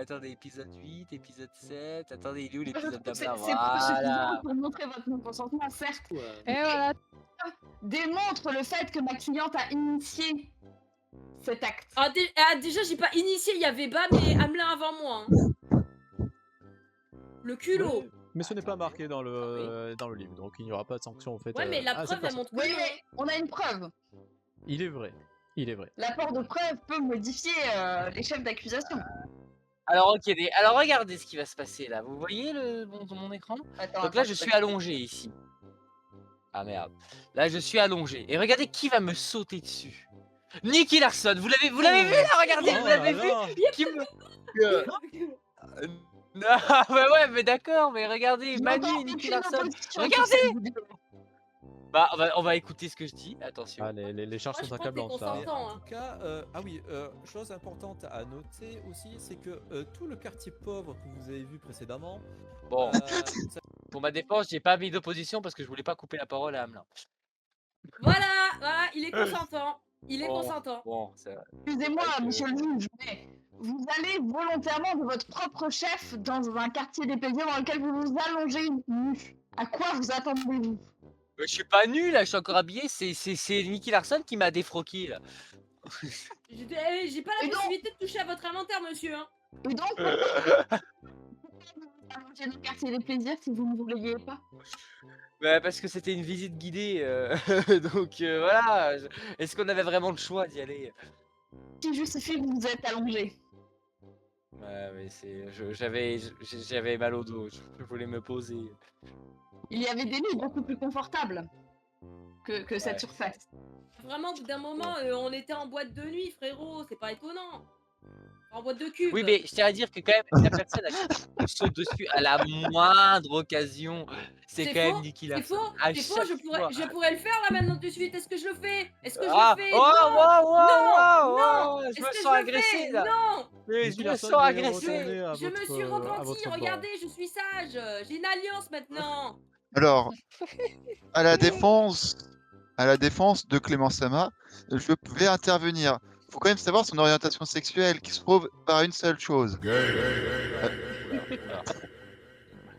Speaker 3: Attendez, épisode 8, épisode 7. Attendez, il est où l'épisode
Speaker 2: C'est
Speaker 3: d'Ablin?
Speaker 2: c'est preuves suffisantes
Speaker 3: Voilà.
Speaker 2: pour montrer votre non-consentement, certes.
Speaker 9: Ouais.
Speaker 4: Et voilà.
Speaker 2: Démontre le fait que ma cliente a initié cet acte.
Speaker 6: Déjà, j'ai pas initié, il y avait Bam et Hamelin avant moi. Hein. Le culot.
Speaker 1: Oui, mais ce n'est pas marqué dans le livre, donc il n'y aura pas de sanction en fait.
Speaker 6: Ouais, mais la
Speaker 1: à cette
Speaker 6: preuve, elle
Speaker 1: personne.
Speaker 6: montre que
Speaker 2: Oui,
Speaker 6: non.
Speaker 2: mais on a une preuve.
Speaker 1: Il est vrai. Il est vrai.
Speaker 2: L'apport de preuves peut modifier les chefs d'accusation.
Speaker 3: Alors, ok, alors regardez ce qui va se passer là. Vous voyez mon écran?
Speaker 2: Attends,
Speaker 3: Donc là,
Speaker 2: attends,
Speaker 3: je suis allongé ici. Ah merde. Là, je suis allongé. Et regardez qui va me sauter dessus. Nicky Larson. Vous l'avez vu là? Regardez,
Speaker 1: Oh
Speaker 3: vous l'avez
Speaker 1: là
Speaker 3: vu?
Speaker 1: là.
Speaker 3: Qui me... Non, bah ouais, mais d'accord, mais regardez,
Speaker 2: Je
Speaker 3: Manu
Speaker 2: n'entends
Speaker 3: et Nicky
Speaker 2: aucune
Speaker 3: Larson.
Speaker 2: opposition
Speaker 3: Regardez.
Speaker 2: sur cette vidéo.
Speaker 3: Bah, on va écouter ce que je dis. Attention.
Speaker 1: Ah, les charges
Speaker 6: Moi, je
Speaker 1: sont
Speaker 6: crois que t'es
Speaker 1: accablantes là.
Speaker 6: consentant.
Speaker 8: En
Speaker 6: Hein.
Speaker 8: tout cas, ah oui, chose importante à noter aussi, c'est que tout le quartier pauvre que vous avez vu précédemment,
Speaker 3: Bon,
Speaker 8: ça-
Speaker 3: pour ma défense, j'ai pas mis d'opposition parce que je voulais pas couper la parole à Hamelin.
Speaker 6: Voilà, il est consentant. Il est
Speaker 3: Bon,
Speaker 6: consentant.
Speaker 3: Bon, c'est vrai.
Speaker 2: Excusez-moi,
Speaker 3: Avec,
Speaker 2: monsieur le juge, mais vous allez volontairement de votre propre chef dans un quartier dépaysé dans lequel vous vous allongez nu. À quoi vous attendez-vous?
Speaker 3: Je suis pas nul là, je suis encore habillé. C'est Nicky Larson qui m'a défroqué là.
Speaker 6: J'ai pas la
Speaker 2: Et donc-
Speaker 6: possibilité de toucher à votre inventaire, monsieur. Hein.
Speaker 2: Et donc, pourquoi vous allongez dans le quartier des plaisirs si vous ne vouliez pas?
Speaker 3: Bah, parce que c'était une visite guidée. Donc voilà. Est-ce qu'on avait vraiment le choix d'y aller?
Speaker 2: Qui justifie que vous êtes allongé?
Speaker 3: Ouais, mais j'avais mal au dos. Je voulais me poser.
Speaker 2: Il y avait des lits beaucoup plus confortables que cette
Speaker 3: Ouais.
Speaker 2: surface.
Speaker 6: Vraiment, au bout d'un moment, on était en boîte de nuit, frérot. C'est pas étonnant. En boîte de cube.
Speaker 3: Oui, mais je tiens à dire que quand même, la personne à qui on saute dessus à la moindre occasion, c'est
Speaker 6: C'est
Speaker 3: quand même
Speaker 6: faux,
Speaker 3: Nicky
Speaker 6: C'est
Speaker 3: Larson.
Speaker 6: faux,
Speaker 3: À
Speaker 6: c'est faux,
Speaker 3: chaque fois.
Speaker 6: je pourrais le faire là maintenant tout de suite. Est-ce que je le fais? Est-ce que je
Speaker 3: Ah,
Speaker 6: le fais?
Speaker 3: oh,
Speaker 6: Non,
Speaker 3: wow,
Speaker 6: non,
Speaker 3: wow,
Speaker 6: non.
Speaker 3: je
Speaker 6: Est-ce
Speaker 3: me
Speaker 6: que
Speaker 3: sens
Speaker 6: je le
Speaker 3: agressé
Speaker 6: fais?
Speaker 3: là.
Speaker 6: Non.
Speaker 3: Mais
Speaker 1: Nicky
Speaker 3: je me
Speaker 1: Larson,
Speaker 3: sens
Speaker 1: veuillez
Speaker 3: agressé.
Speaker 1: retourner à
Speaker 6: Je me
Speaker 1: votre,
Speaker 6: suis
Speaker 1: à
Speaker 6: repenti,
Speaker 1: votre banc.
Speaker 6: regardez, je suis sage. J'ai une alliance maintenant.
Speaker 7: Alors, à la défense de Clément Sama, je vais intervenir. Il faut quand même savoir son orientation sexuelle qui se prouve par une seule chose.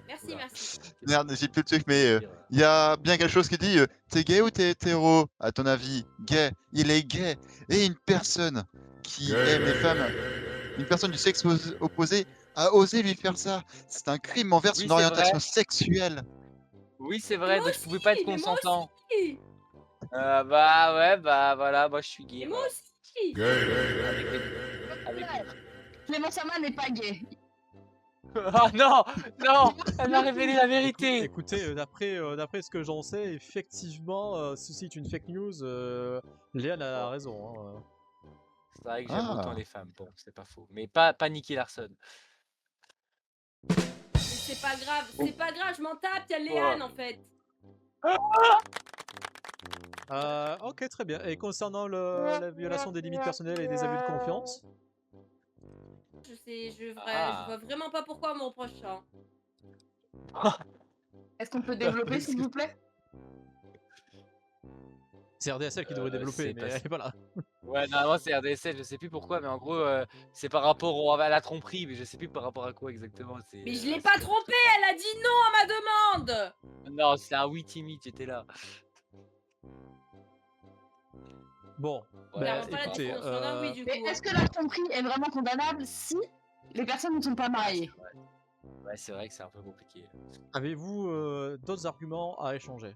Speaker 6: Merci, merci.
Speaker 7: Merde, j'ai plus le truc, mais il y a bien quelque chose qui dit t'es gay ou t'es hétéro? À ton avis, gay. Il est gay. Et une personne qui aime les femmes, une personne du sexe opposé, a osé lui faire ça. C'est un crime envers
Speaker 3: Oui,
Speaker 7: son
Speaker 3: c'est
Speaker 7: orientation
Speaker 3: vrai.
Speaker 7: sexuelle.
Speaker 3: Oui, c'est vrai,
Speaker 6: Moi
Speaker 3: donc je pouvais pas être
Speaker 6: aussi, mais moi
Speaker 3: consentant.
Speaker 6: aussi.
Speaker 3: Bah ouais, bah voilà, moi je suis gay.
Speaker 6: Et moi
Speaker 3: voilà.
Speaker 6: aussi.
Speaker 3: Avec
Speaker 2: Clément Sama n'est pas gay.
Speaker 3: Oh non, non, elle m'a révélé la vérité.
Speaker 1: Écoutez, d'après ce que j'en sais, effectivement, ceci est une fake news. Léane a raison. Hein.
Speaker 3: C'est vrai que j'aime
Speaker 7: Ah.
Speaker 3: autant les femmes, bon, c'est pas faux. Mais pas Nicky Larson.
Speaker 6: C'est pas grave, je m'en tape, y'a Léane en fait.
Speaker 1: Ok, très bien. Et concernant la violation des limites personnelles et des abus de confiance?
Speaker 6: Je
Speaker 3: Ah.
Speaker 6: vois vraiment pas pourquoi on me reproche ça.
Speaker 2: Est-ce qu'on peut développer, s'il vous plaît?
Speaker 1: C'est RDSL qui devrait développer,
Speaker 3: c'est
Speaker 1: mais
Speaker 3: pas-
Speaker 1: elle est pas là.
Speaker 3: Ouais, normalement c'est RDSL, je sais plus pourquoi, mais en gros, c'est par rapport à la tromperie, mais je sais plus par rapport à quoi exactement.
Speaker 6: Mais je l'ai pas trompé, elle a dit non à ma demande.
Speaker 3: Non, c'est un oui timide, j'étais là.
Speaker 1: Bon,
Speaker 6: Clairement
Speaker 1: bah,
Speaker 6: pas la
Speaker 1: écoutez,
Speaker 6: définition d'un oui du
Speaker 2: Mais
Speaker 6: coup.
Speaker 2: est-ce que la tromperie est vraiment condamnable si les personnes ne sont pas mariées?
Speaker 3: Ouais, c'est vrai que c'est un peu compliqué.
Speaker 1: avez-vous d'autres arguments à échanger?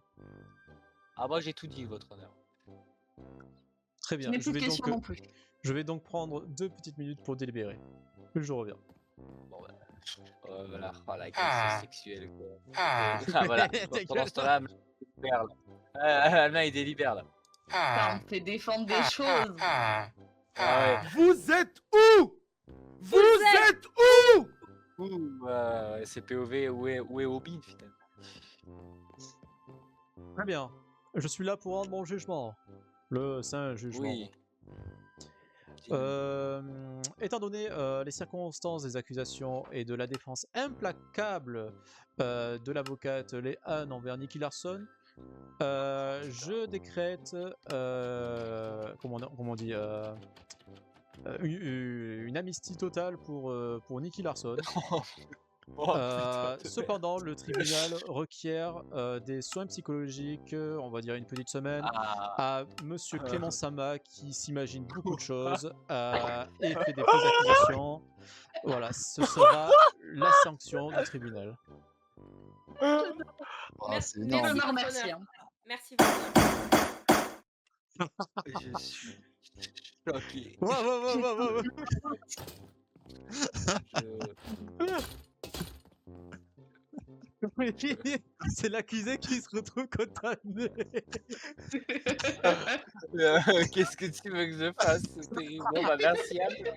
Speaker 3: Ah, moi j'ai tout dit, votre honneur.
Speaker 1: Très
Speaker 2: Je
Speaker 1: bien,
Speaker 2: n'ai
Speaker 1: je
Speaker 2: plus de
Speaker 1: vais,
Speaker 2: questions
Speaker 1: donc,
Speaker 2: non plus.
Speaker 1: je vais donc prendre 2 petites minutes pour délibérer. Je reviens.
Speaker 3: Bon, bah, voilà, oh, la agresssion sexuelle. Quoi. Ah, voilà, pendant ce temps-là, Alma il délibère là.
Speaker 2: Ça, on fait défendre des choses.
Speaker 3: Ah ouais.
Speaker 10: Vous êtes où? Vous êtes où?
Speaker 3: Ouh, c'est POV, où est Obin finalement?
Speaker 1: Très bien, je suis là pour rendre mon jugement. Le saint jugement.
Speaker 3: Oui.
Speaker 1: Étant donné les circonstances des accusations et de la défense implacable de l'avocate Léane envers Nicky Larson, je décrète, comment on dit, une amnistie totale pour Nicky Larson.
Speaker 3: Oh, putain,
Speaker 1: Cependant, le tribunal requiert des soins psychologiques, on va dire une petite semaine,
Speaker 3: Ah,
Speaker 1: à Monsieur Clément Sama qui s'imagine beaucoup de choses et fait des fausses accusations. Voilà, ce sera la sanction du tribunal.
Speaker 7: Ah,
Speaker 6: Merci,
Speaker 7: c'est énorme.
Speaker 2: Je
Speaker 6: merci,
Speaker 2: vous remercie.
Speaker 6: Connor.
Speaker 2: Hein.
Speaker 6: Merci, Connor.
Speaker 3: je suis choqué.
Speaker 1: Ouais. C'est l'accusé qui se retrouve condamné.
Speaker 3: Qu'est-ce que tu veux que je fasse? C'est terrible. Bon, bah, merci à toi.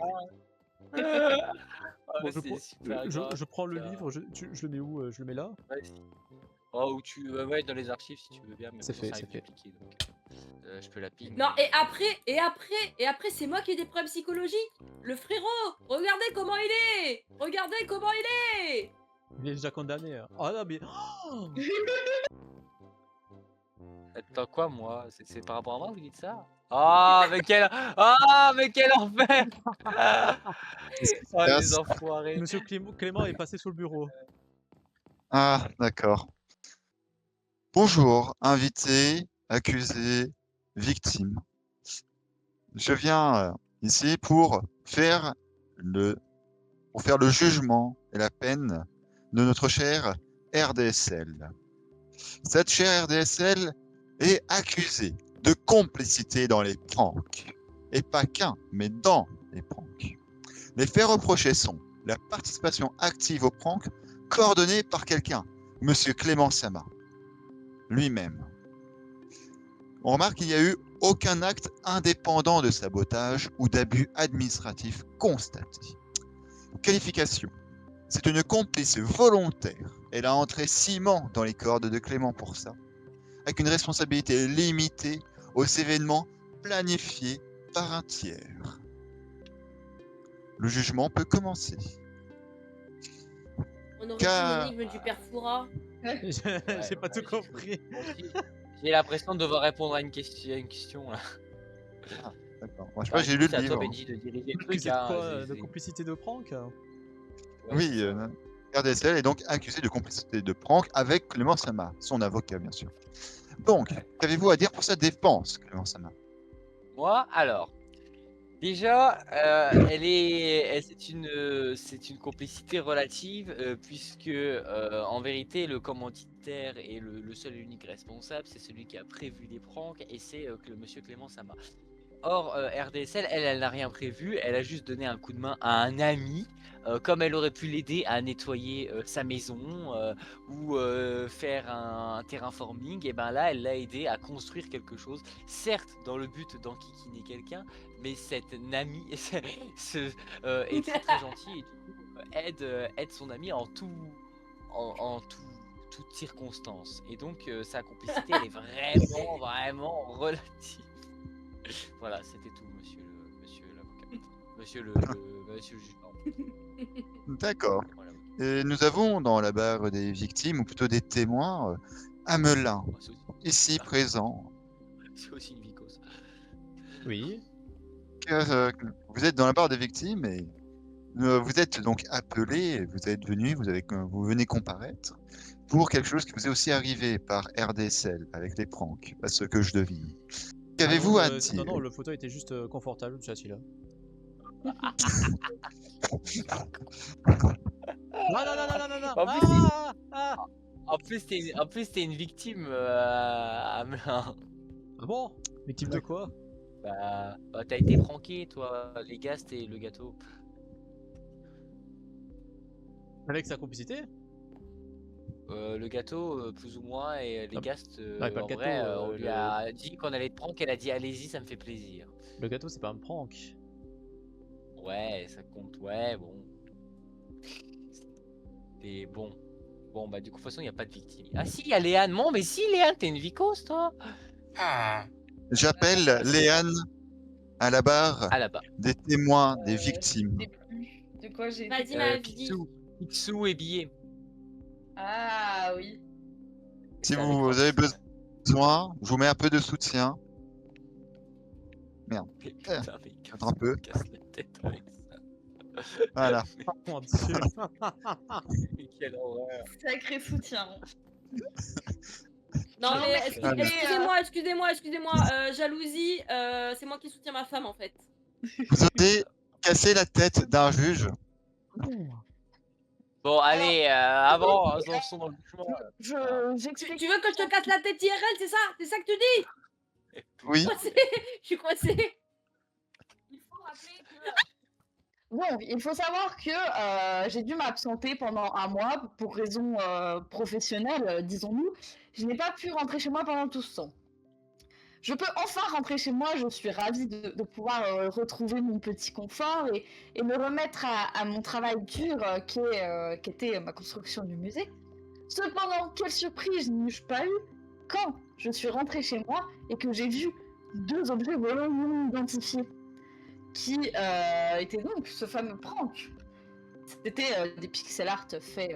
Speaker 1: Bon,
Speaker 3: C'est super
Speaker 1: je
Speaker 3: grave,
Speaker 1: prends le
Speaker 3: putain.
Speaker 1: livre, je le mets où? Je le mets là?
Speaker 3: Vas-y. Oh, ou tu ouais, dans les archives si tu veux bien, mais
Speaker 1: C'est
Speaker 3: bon,
Speaker 1: fait,
Speaker 3: ça
Speaker 1: c'est
Speaker 3: arrive
Speaker 1: fait.
Speaker 3: dupliqué, donc je peux la ping.
Speaker 6: Non, et après, c'est moi qui ai des problèmes psychologiques. Le frérot, regardez comment il est. Regardez comment il est.
Speaker 1: Il est déjà condamné. Hein. Ah non, mais. Oh
Speaker 3: Attends, quoi, moi? C'est par rapport à moi, vous dites ça? Mais quel enfer! Oh, les enfoirés.
Speaker 1: Monsieur Clément est passé sur le bureau.
Speaker 7: Ah, d'accord. Bonjour, invité, accusé, victime. Je viens ici pour faire le jugement et la peine de notre chère RDSL. Cette chère RDSL est accusée de complicité dans les pranks. Et pas qu'un, mais dans les pranks. Les faits reprochés sont la participation active aux pranks coordonnée par quelqu'un, Monsieur Clément Sama, lui-même. On remarque qu'il n'y a eu aucun acte indépendant de sabotage ou d'abus administratif constaté. Qualification. C'est une complice volontaire. Elle a entré ciment dans les cordes de Clément pour ça, avec une responsabilité limitée aux événements planifiés par un tiers. Le jugement peut commencer.
Speaker 6: On aurait
Speaker 7: Car-
Speaker 6: dit l'énigme du père Foura.
Speaker 1: J'ai pas tout compris.
Speaker 3: J'ai l'impression de devoir répondre à une question là.
Speaker 7: D'accord. Moi, je sais
Speaker 3: Bah,
Speaker 7: pas, j'ai
Speaker 3: du
Speaker 7: lu
Speaker 3: coup,
Speaker 7: le
Speaker 3: c'est à toi,
Speaker 7: livre.
Speaker 3: Benji, de diriger le truc.
Speaker 1: Accusé de
Speaker 3: Hein,
Speaker 1: quoi? De complicité de prank?
Speaker 3: Ouais,
Speaker 7: Oui,
Speaker 3: c'est ça.
Speaker 7: RDSL est donc accusé de complicité de prank avec Clément Sama, son avocat bien sûr. Donc, qu'avez-vous à dire pour sa défense, Clément Sama?
Speaker 3: Moi, alors, déjà, c'est une complicité relative puisque en vérité, le commanditaire et le seul et unique responsable, c'est celui qui a prévu les pranks et c'est monsieur Clément Sama. Or, RDSL, elle n'a rien prévu, elle a juste donné un coup de main à un ami, comme elle aurait pu l'aider à nettoyer sa maison ou faire un terraforming, et ben là, elle l'a aidé à construire quelque chose, certes dans le but d'enquiquiner quelqu'un, mais cette amie est très très gentille et du coup, aide son ami en toute circonstance. Et donc, sa complicité, elle est vraiment relative. Voilà, c'était tout, monsieur l'avocat. Monsieur le juge. Pardon.
Speaker 7: D'accord.
Speaker 3: Voilà.
Speaker 7: Et nous avons dans la barre des victimes, ou plutôt des témoins, Amelin,
Speaker 3: C'est aussi,
Speaker 7: ici présent.
Speaker 3: c'est aussi une vicose.
Speaker 1: Oui.
Speaker 7: Vous êtes dans la barre des victimes et vous êtes donc appelé, vous êtes venu, vous venez comparaître pour quelque chose qui vous est aussi arrivé par RDSL avec les pranks, à ce que je devine. Qu'avez-vous à dire?
Speaker 1: Non, le fauteuil était juste confortable, je suis assis là. Non.
Speaker 3: En plus,
Speaker 1: Ah
Speaker 3: En plus, t'es une victime.
Speaker 1: Ah bon? Victime de quoi?
Speaker 3: Bah, t'as été pranké, toi. Les gastes et le gâteau.
Speaker 1: Avec sa complicité?
Speaker 3: Le gâteau, plus ou moins, et les gastes,
Speaker 1: pas le
Speaker 3: en
Speaker 1: gâteau,
Speaker 3: vrai, on lui a dit qu'on allait te prank, elle a dit allez-y, ça me fait plaisir.
Speaker 1: Le gâteau, c'est pas un prank.
Speaker 3: Ouais, ça compte, ouais, bon. Et bon. Bon, bah, du coup, de toute façon, il n'y a pas de victime. Ah, si, il y a Léane. Bon, mais si, Léane, t'es une vicose, toi.
Speaker 7: J'appelle Léane à la barre
Speaker 3: Ah là-bas.
Speaker 7: des témoins, des
Speaker 2: Je
Speaker 7: victimes.
Speaker 2: sais plus de quoi j'ai
Speaker 6: Vas-y,
Speaker 2: été.
Speaker 6: ma vie.
Speaker 3: Picsou et billet.
Speaker 2: Ah oui.
Speaker 7: Si
Speaker 3: C'est
Speaker 7: vous
Speaker 3: avec
Speaker 7: avez
Speaker 3: Francis.
Speaker 7: besoin, je vous mets un peu de soutien. Merde.
Speaker 3: Mais putain, mais comme
Speaker 7: un
Speaker 3: ça,
Speaker 7: peu.
Speaker 3: me casse la tête avec ça.
Speaker 7: Voilà.
Speaker 1: Mon Dieu.
Speaker 3: Mais quelle horreur.
Speaker 2: Sacré soutien.
Speaker 6: Non,
Speaker 2: Non,
Speaker 6: mais
Speaker 2: mais
Speaker 6: excusez-moi, jalousie, c'est moi qui soutiens ma femme en fait.
Speaker 7: Vous osez casser la tête d'un juge?
Speaker 3: Bon, allez, avant, avançons dans le jugement.
Speaker 2: J'explique.
Speaker 6: Tu veux que je te casse la tête IRL, c'est ça? C'est ça que tu dis?
Speaker 7: Oui.
Speaker 6: Je suis coincée. Il faut rappeler que...
Speaker 2: Donc, il faut savoir que j'ai dû m'absenter pendant un mois pour raisons professionnelles, disons-nous. Je n'ai pas pu rentrer chez moi pendant tout ce temps. Je peux enfin rentrer chez moi, je suis ravie de pouvoir retrouver mon petit confort et me remettre à mon travail dur qui était ma construction du musée. Cependant, quelle surprise n'ai-je pas eu quand je suis rentrée chez moi et que j'ai vu 2 objets volants non identifiés qui étaient donc ce fameux prank. C'était des pixel art faits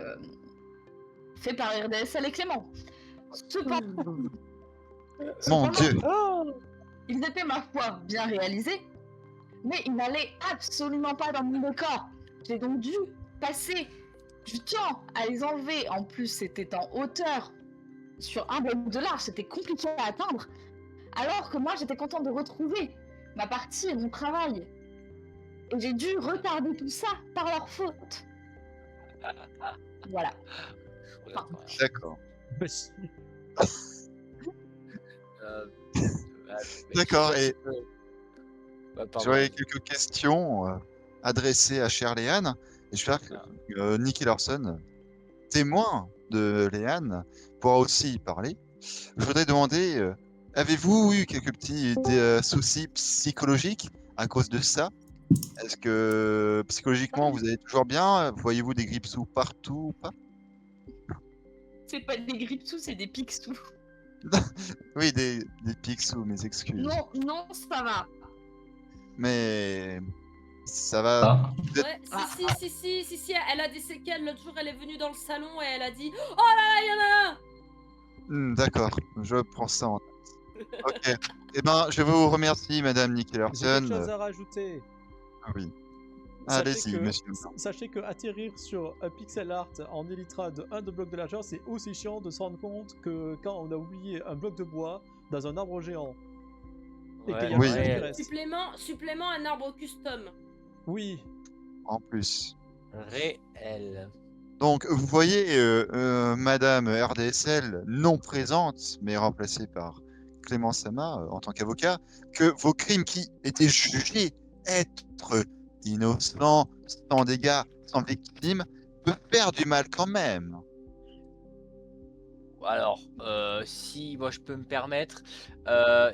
Speaker 2: par RDSL et Clément. Cependant,
Speaker 7: Mon Dieu.
Speaker 2: ils étaient, ma foi, bien réalisés, mais ils n'allaient absolument pas dans mon décor. J'ai donc dû passer du temps à les enlever. En plus, c'était en hauteur, sur un bloc de large, c'était compliqué à atteindre. Alors que moi, j'étais contente de retrouver ma partie et mon travail. Et j'ai dû retarder tout ça par leur faute. Voilà. Enfin,
Speaker 7: D'accord.
Speaker 3: Euh,
Speaker 7: D'accord, et
Speaker 3: pardon.
Speaker 7: j'aurais quelques questions adressées à chère Léane. Et j'espère que Nicky Larson, témoin de Léane, pourra aussi y parler. Je voudrais demander, avez-vous eu quelques petits soucis psychologiques à cause de ça? Est-ce que psychologiquement vous allez toujours bien? Voyez-vous des grippe-sous partout ou pas?
Speaker 2: c'est pas des grippe-sous, c'est des pique-sous.
Speaker 7: Oui, des pics-sous, mes excuses.
Speaker 2: Non, non, ça va.
Speaker 7: Mais ça va.
Speaker 6: Ouais, si, elle a des séquelles. L'autre jour, elle est venue dans le salon et elle a dit « Oh là là, il y en a un !»
Speaker 7: D'accord, je prends ça en note. Ok. Eh ben, je vous remercie, Madame Nicky
Speaker 1: J'ai quelque
Speaker 7: Larson.
Speaker 1: chose à rajouter.
Speaker 7: Oui.
Speaker 1: Sachez
Speaker 7: Allez-y,
Speaker 1: que-
Speaker 7: monsieur.
Speaker 1: Sachez que atterrir sur un pixel art en Elytra de 1 de bloc de largeur, c'est aussi chiant de se rendre compte que quand on a oublié un bloc de bois dans un arbre géant. Et qu'il y a
Speaker 7: Oui.
Speaker 1: rien qui
Speaker 3: réel.
Speaker 1: reste.
Speaker 6: Supplément, un arbre custom.
Speaker 1: Oui.
Speaker 7: En plus.
Speaker 3: Réel.
Speaker 7: Donc, vous voyez, Madame RDSL non présente, mais remplacée par Clément Sama en tant qu'avocat, que vos crimes qui étaient jugés être innocents, sans dégâts, sans victime, peuvent faire du mal quand même.
Speaker 3: Alors, si moi je peux me permettre,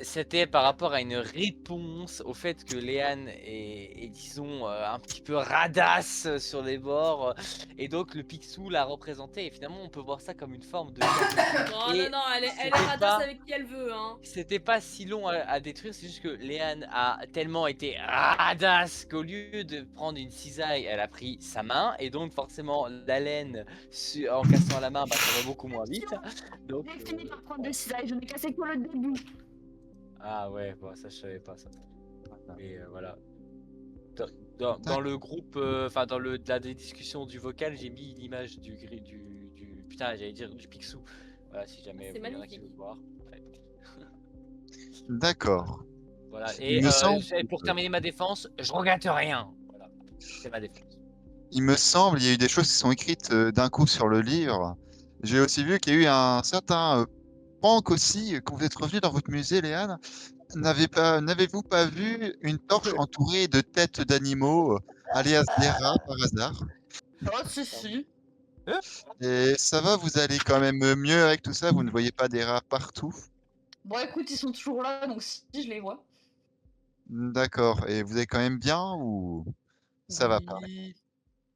Speaker 3: c'était par rapport à une réponse au fait que Léane est, disons, un petit peu radasse sur les bords, et donc le Picsou l'a représenté, et finalement on peut voir ça comme une forme de...
Speaker 6: Non,
Speaker 3: Et
Speaker 6: non, elle est
Speaker 3: c'était
Speaker 6: radasse
Speaker 3: pas-
Speaker 6: avec qui elle veut, hein.
Speaker 3: C'était pas si long à détruire, c'est juste que Léane a tellement été radasse qu'au lieu de prendre une cisaille, elle a pris sa main, et donc forcément la laine en cassant la main, bah, ça va beaucoup moins vite. Donc,
Speaker 2: J'ai fini par prendre des cisailles, je n'ai cassé que le début.
Speaker 3: ah ouais, bon, ça je savais pas ça. Mais voilà. Dans le groupe, enfin dans la discussion du vocal, j'ai mis l'image du putain, j'allais dire du Picsou. Voilà, si jamais
Speaker 6: C'est
Speaker 3: il y en a qui
Speaker 6: magnifique.
Speaker 3: veulent voir. Ouais.
Speaker 7: D'accord.
Speaker 3: Voilà.
Speaker 7: Il
Speaker 3: Et
Speaker 7: me semble-
Speaker 3: pour terminer ma défense, je regrette rien. Voilà, c'est ma défense.
Speaker 7: Il me semble, il y a eu des choses qui sont écrites d'un coup sur le livre. J'ai aussi vu qu'il y a eu un certain prank aussi, quand vous êtes revenu dans votre musée, Léane. N'avez-vous pas vu une torche entourée de têtes d'animaux, alias des rats par hasard?
Speaker 2: Oh, si.
Speaker 7: Et ça va, vous allez quand même mieux avec tout ça? Vous ne voyez pas des rats partout?
Speaker 2: Bon, écoute, ils sont toujours là, donc si je les vois.
Speaker 7: D'accord. Et vous allez quand même bien ou ça va pas?
Speaker 2: Oui.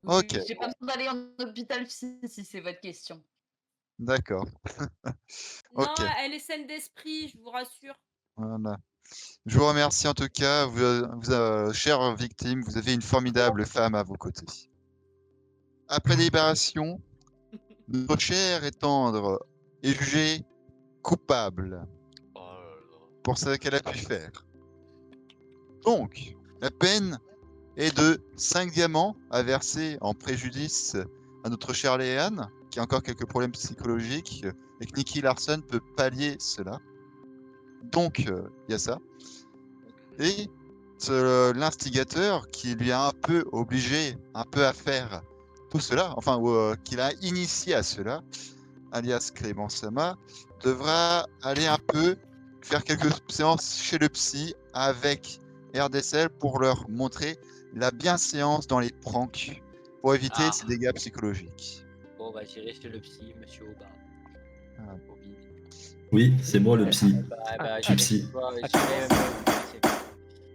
Speaker 7: Ok.
Speaker 2: Oui, j'ai pas besoin d'aller en hôpital si c'est votre question.
Speaker 7: D'accord.
Speaker 6: Non,
Speaker 7: Ok.
Speaker 6: elle est saine d'esprit, je vous rassure.
Speaker 7: Voilà. Je vous remercie en tout cas, chères victimes, vous avez une formidable femme à vos côtés. Après délibération, notre cher et tendre est jugé coupable
Speaker 3: Oh là là.
Speaker 7: pour ce qu'elle a pu faire. Donc, la peine est de 5 diamants à verser en préjudice à notre chère Léane, qui a encore quelques problèmes psychologiques, et que Nicky Larson peut pallier cela. Donc, il y a ça. Et l'instigateur qui lui a un peu obligé, un peu à faire tout cela, enfin, qui l'a initié à cela, alias Clément Sama, devra aller un peu faire quelques séances chez le psy avec RDSL pour leur montrer la bienséance dans les pranks pour éviter
Speaker 3: Ah.
Speaker 7: ces dégâts psychologiques.
Speaker 3: Bon, bah, j'irai chez le psy, monsieur Aubin.
Speaker 7: Ah.
Speaker 3: Bobby.
Speaker 11: Oui, c'est moi le psy.
Speaker 3: Bah,
Speaker 11: Je suis psy.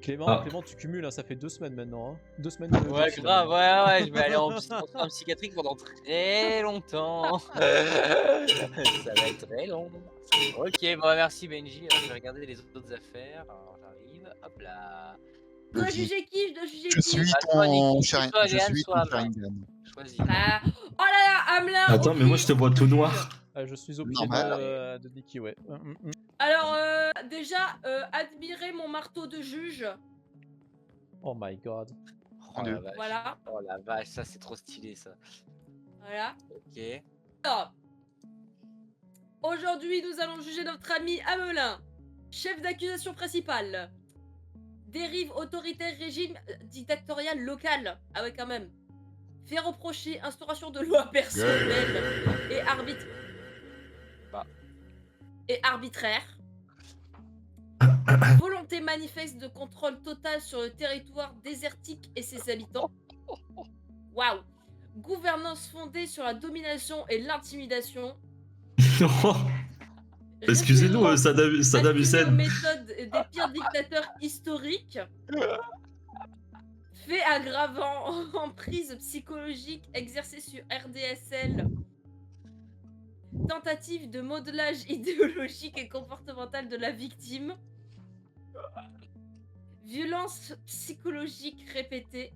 Speaker 1: Clément,
Speaker 11: Ah.
Speaker 1: Clément, tu cumules, hein, ça fait 2 semaines maintenant. Hein. 2 semaines
Speaker 3: Ouais,
Speaker 1: de
Speaker 3: grave, ouais, je vais aller en soins psychiatriques pendant très longtemps. Ça va être très long. Ok, bon, merci Benji. Alors, je vais regarder les autres affaires. Alors, j'arrive, hop là.
Speaker 6: Je dois juger qui? Je dois juger
Speaker 7: Je
Speaker 6: qui?
Speaker 7: suis
Speaker 3: Bah, toi,
Speaker 7: ton
Speaker 3: Niki,
Speaker 7: Sharingan.
Speaker 3: soit
Speaker 7: Je
Speaker 3: Léane,
Speaker 7: suis
Speaker 3: soit
Speaker 7: ton
Speaker 3: Hamelin.
Speaker 7: Sharingan.
Speaker 3: Choisis.
Speaker 6: Bah, oh là là, Hamelin.
Speaker 11: Attends,
Speaker 6: ok.
Speaker 11: mais moi je te vois tout noir.
Speaker 1: Je suis au pied
Speaker 7: Normal.
Speaker 1: de Nicky, ouais.
Speaker 6: Alors, déjà, admirez mon marteau de juge.
Speaker 1: Oh my god.
Speaker 3: Oh la vache.
Speaker 6: Voilà.
Speaker 3: Oh la vache, ça c'est trop stylé ça.
Speaker 6: Voilà.
Speaker 3: Ok.
Speaker 6: Alors, aujourd'hui, nous allons juger notre ami Hamelin, chef d'accusation principal. Dérive autoritaire, régime dictatorial local. Ah ouais, quand même. Fait reprocher instauration de loi personnelle et arbitraire. Volonté manifeste de contrôle total sur le territoire désertique et ses habitants. Waouh. Gouvernance fondée sur la domination et l'intimidation.
Speaker 11: Excusez-nous, Saddam
Speaker 6: Assimilé aux
Speaker 11: Hussein.
Speaker 6: méthodes des pires dictateurs historiques. Fait aggravant, emprise psychologique exercée sur RDSL. Tentative de modelage idéologique et comportemental de la victime. Violence psychologique répétée.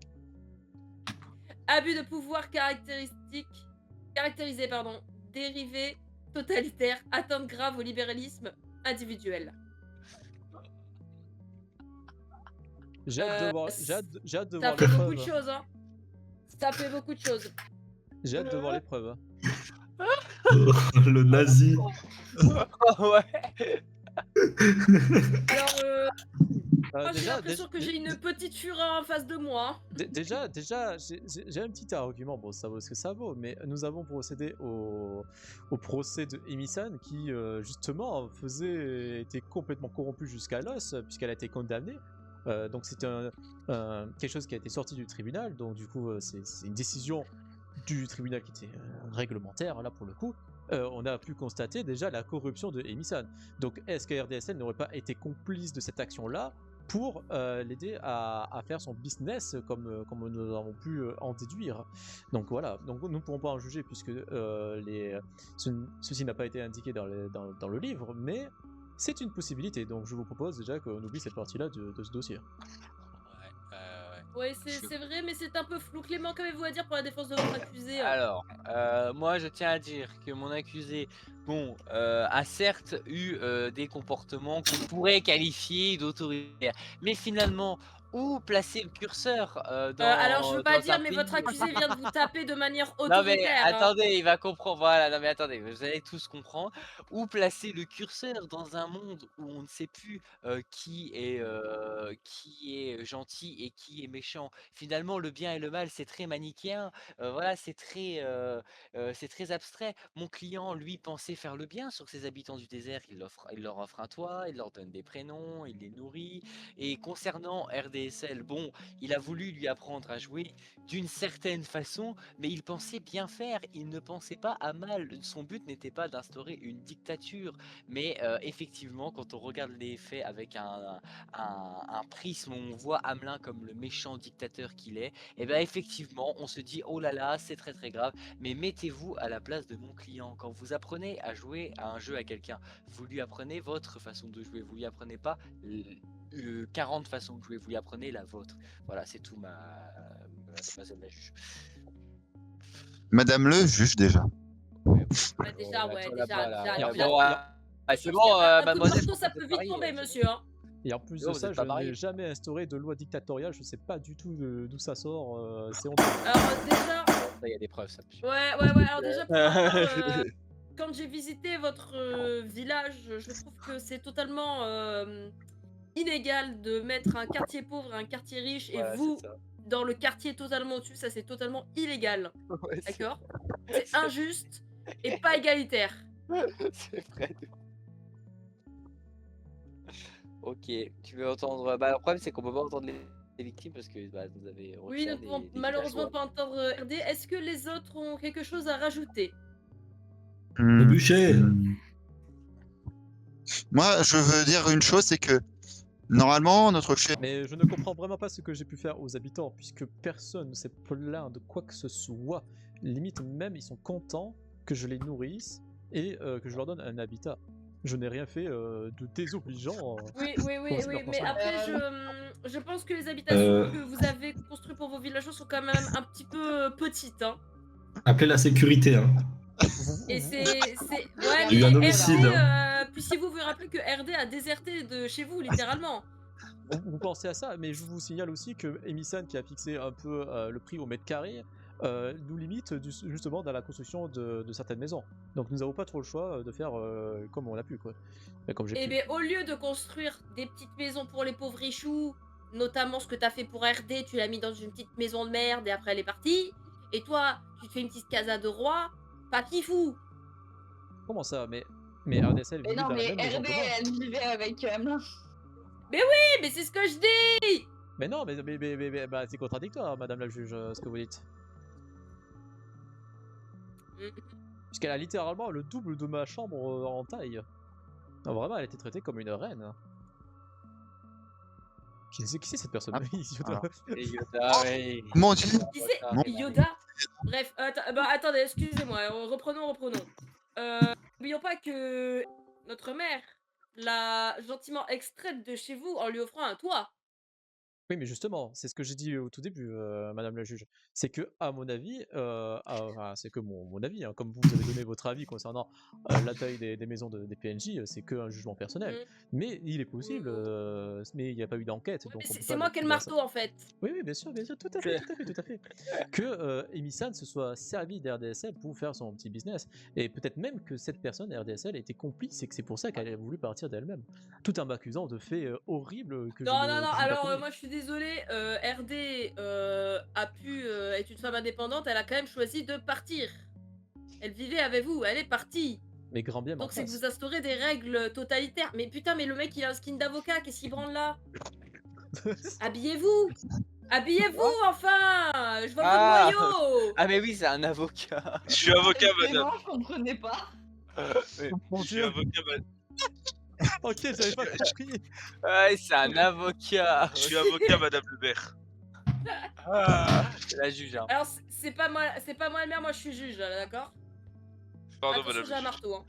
Speaker 6: Abus de pouvoir dérivé totalitaire, atteinte grave au libéralisme individuel.
Speaker 1: J'ai hâte de voir, j'ai hâte de
Speaker 6: Ça
Speaker 1: voir
Speaker 6: fait
Speaker 1: les
Speaker 6: beaucoup de
Speaker 1: preuves.
Speaker 6: choses, hein. Ça fait beaucoup de choses.
Speaker 1: J'ai hâte de voir les preuves.
Speaker 11: Le nazi.
Speaker 3: Ouais.
Speaker 6: Alors, moi j'ai
Speaker 1: déjà,
Speaker 6: l'impression que j'ai une petite fureur en face de moi.
Speaker 1: Déjà, j'ai un petit argument, bon, ça vaut ce que ça vaut, mais nous avons procédé au procès de Emi-san qui, justement, était complètement corrompu jusqu'à l'os, puisqu'elle a été condamnée. Donc c'était quelque chose qui a été sorti du tribunal, donc du coup, c'est une décision du tribunal qui était réglementaire, là, pour le coup. On a pu constater déjà la corruption de Emi-san. Donc est-ce que RDSL n'aurait pas été complice de cette action-là pour l'aider à faire son business comme nous avons pu en déduire. Donc voilà, donc nous ne pourrons pas en juger puisque ceci n'a pas été indiqué dans le livre, mais c'est une possibilité, donc je vous propose déjà qu'on oublie cette partie-là de ce dossier.
Speaker 6: Ouais, c'est vrai, mais c'est un peu flou. Clément, qu'avez-vous à dire pour la défense de votre accusé?
Speaker 3: Alors, moi je tiens à dire que mon accusé, bon, a certes eu des comportements qu'on pourrait qualifier d'autoritaires, mais finalement, où placer le curseur dans
Speaker 6: alors je veux pas
Speaker 3: dans
Speaker 6: dire,
Speaker 3: un
Speaker 6: mais
Speaker 3: pays
Speaker 6: votre accusé vient de vous taper de manière
Speaker 3: Non mais
Speaker 6: autoritaire. hein.
Speaker 3: attendez, il va comprendre. Voilà, non mais attendez, vous allez tous comprendre. Où placer le curseur dans un monde où on ne sait plus qui est gentil et qui est méchant. Finalement, le bien et le mal, c'est très manichéen. Voilà, c'est très abstrait. Mon client, lui, pensait faire le bien sur ses habitants du désert. Il leur offre un toit, il leur donne des prénoms, il les nourrit. Et concernant RDSL, RDSL. Bon, il a voulu lui apprendre à jouer d'une certaine façon, mais il pensait bien faire. Il ne pensait pas à mal. Son but n'était pas d'instaurer une dictature. Mais effectivement, quand on regarde les faits avec un prisme où on voit Hamelin comme le méchant dictateur qu'il est, et bien effectivement, on se dit, oh là là, c'est très très grave. Mais mettez-vous à la place de mon client. Quand vous apprenez à jouer à un jeu à quelqu'un, vous lui apprenez votre façon de jouer. Vous lui apprenez pas 40 façons de jouer. Vous lui apprenez la vôtre. Voilà, c'est tout mademoiselle la juge.
Speaker 7: Madame le juge déjà.
Speaker 6: Bah, déjà, ouais,
Speaker 3: Attends,
Speaker 6: déjà,
Speaker 3: là-bas, là.
Speaker 6: déjà,
Speaker 3: Bon, c'est bon,
Speaker 6: un coup de
Speaker 3: mademoiselle.
Speaker 6: marteau, ça peut vite tomber, monsieur. Hein.
Speaker 1: Et en plus
Speaker 3: Non,
Speaker 1: de
Speaker 3: vous
Speaker 1: ça,
Speaker 3: êtes
Speaker 1: je
Speaker 3: pas mariés.
Speaker 1: n'ai jamais instauré de loi dictatoriale, je sais pas du tout d'où ça sort, c'est honteux.
Speaker 6: Alors, déjà,
Speaker 3: Il y a des preuves, ça.
Speaker 6: ouais. Alors, déjà, premièrement, quand j'ai visité votre village, je trouve que c'est totalement illégal de mettre un quartier pauvre et un quartier riche, et
Speaker 3: Voilà,
Speaker 6: vous,
Speaker 3: c'est ça.
Speaker 6: dans le quartier totalement au-dessus, ça c'est totalement illégal.
Speaker 3: Ouais, c'est-
Speaker 6: D'accord? C'est injuste et pas égalitaire.
Speaker 3: C'est vrai. Ok, tu veux entendre. Bah, le problème, c'est qu'on peut pas entendre les victimes parce que bah, vous avez.
Speaker 6: Oui, nous ne pouvons malheureusement pas entendre RD. Est-ce que les autres ont quelque chose à rajouter?
Speaker 11: Le bûcher.
Speaker 7: Moi, je veux dire une chose, c'est que normalement, notre chef.
Speaker 1: Mais je ne comprends vraiment pas ce que j'ai pu faire aux habitants, puisque personne ne s'est plaint de quoi que ce soit. Limite même, ils sont contents que je les nourrisse et que je leur donne un habitat. Je n'ai rien fait de désobligeant.
Speaker 6: Oui,
Speaker 1: pour ce qui leur
Speaker 6: mais
Speaker 1: concerne.
Speaker 6: après, je pense que les habitations que vous avez construites pour vos villageois sont quand même un petit peu petites. Hein.
Speaker 11: Appelez la sécurité. Hein.
Speaker 6: Et c'est. Ouais,
Speaker 11: Il y a eu un homicide,
Speaker 6: puissiez-vous vous rappeler que RD a déserté de chez vous, littéralement.
Speaker 1: Vous pensez à ça, mais je vous signale aussi que Emisan, qui a fixé un peu le prix au mètre carré, nous limite justement dans la construction de certaines maisons. Donc nous n'avons pas trop le choix de faire comme on a pu, quoi. Comme j'ai
Speaker 6: Et
Speaker 1: pu.
Speaker 6: bien, au lieu de construire des petites maisons pour les pauvres richoux, notamment ce que t'as fait pour RD, tu l'as mis dans une petite maison de merde et après elle est partie. Et toi, tu te fais une petite casa de roi, pas fifou.
Speaker 1: Comment ça? Mais RDSL
Speaker 2: Mais
Speaker 1: vit
Speaker 2: non,
Speaker 1: dans la
Speaker 2: mais
Speaker 1: même maison
Speaker 2: RD,
Speaker 1: que moi.
Speaker 2: elle vivait avec Hamelin.
Speaker 6: Oui, mais c'est ce que je dis.
Speaker 1: Mais non, mais bah, c'est contradictoire, madame la juge, ce que vous dites. Puisqu'elle a littéralement le double de ma chambre en taille. Non, vraiment, elle a été traitée comme une reine. Qui c'est cette personne?
Speaker 7: alors.
Speaker 3: Et Yoda, ouais.
Speaker 7: Mon Dieu.
Speaker 6: Qui c'est
Speaker 7: Mon-
Speaker 6: Yoda. Bref, attendez, excusez-moi, reprenons. N'oublions pas que notre mère l'a gentiment extraite de chez vous en lui offrant un toit.
Speaker 1: Oui, mais justement, c'est ce que j'ai dit au tout début, madame la juge. C'est que, à mon avis, enfin, c'est que mon avis, hein, comme vous avez donné votre avis concernant la taille des maisons des PNJ, c'est qu'un jugement personnel. Mais il est possible, mais il n'y a pas eu d'enquête. donc on peut
Speaker 6: C'est
Speaker 1: pas
Speaker 6: moi qui ai le
Speaker 1: dire ça.
Speaker 6: marteau en fait.
Speaker 1: Oui, bien sûr, tout à fait. Que Emisan se soit servi d'RDSL pour faire son petit business. Et peut-être même que cette personne, RDSL, était complice et que c'est pour ça qu'elle a voulu partir d'elle-même. Tout en m'accusant de faits horribles que
Speaker 6: Non,
Speaker 1: je n'ai pas
Speaker 6: alors
Speaker 1: commis.
Speaker 6: moi je suis désolée, RD a pu être une femme indépendante, elle a quand même choisi de partir. Elle vivait avec vous, elle est partie.
Speaker 1: Mais grand bien m'en
Speaker 6: Donc c'est que
Speaker 1: fasse.
Speaker 6: vous instaurez des règles totalitaires. Mais putain, mais le mec il a un skin d'avocat, qu'est-ce qu'il branle là? Habillez-vous. Habillez-vous enfin. Je vois
Speaker 3: Ah.
Speaker 6: votre noyau.
Speaker 3: Ah, mais oui, c'est un avocat.
Speaker 10: Je suis avocat, madame.
Speaker 2: Vraiment, je comprenais pas.
Speaker 1: Mon
Speaker 10: Je suis
Speaker 1: Dieu.
Speaker 10: avocat, madame.
Speaker 1: Ok, j'avais pas compris.
Speaker 3: Ouais, c'est un avocat.
Speaker 10: Je suis avocat, madame Lebert.
Speaker 3: C'est la juge. Hein.
Speaker 6: Alors c'est pas moi le maire, moi je suis juge, là, d'accord?
Speaker 10: Pardon,
Speaker 6: Attention,
Speaker 10: madame.
Speaker 6: j'ai un marteau. Hein.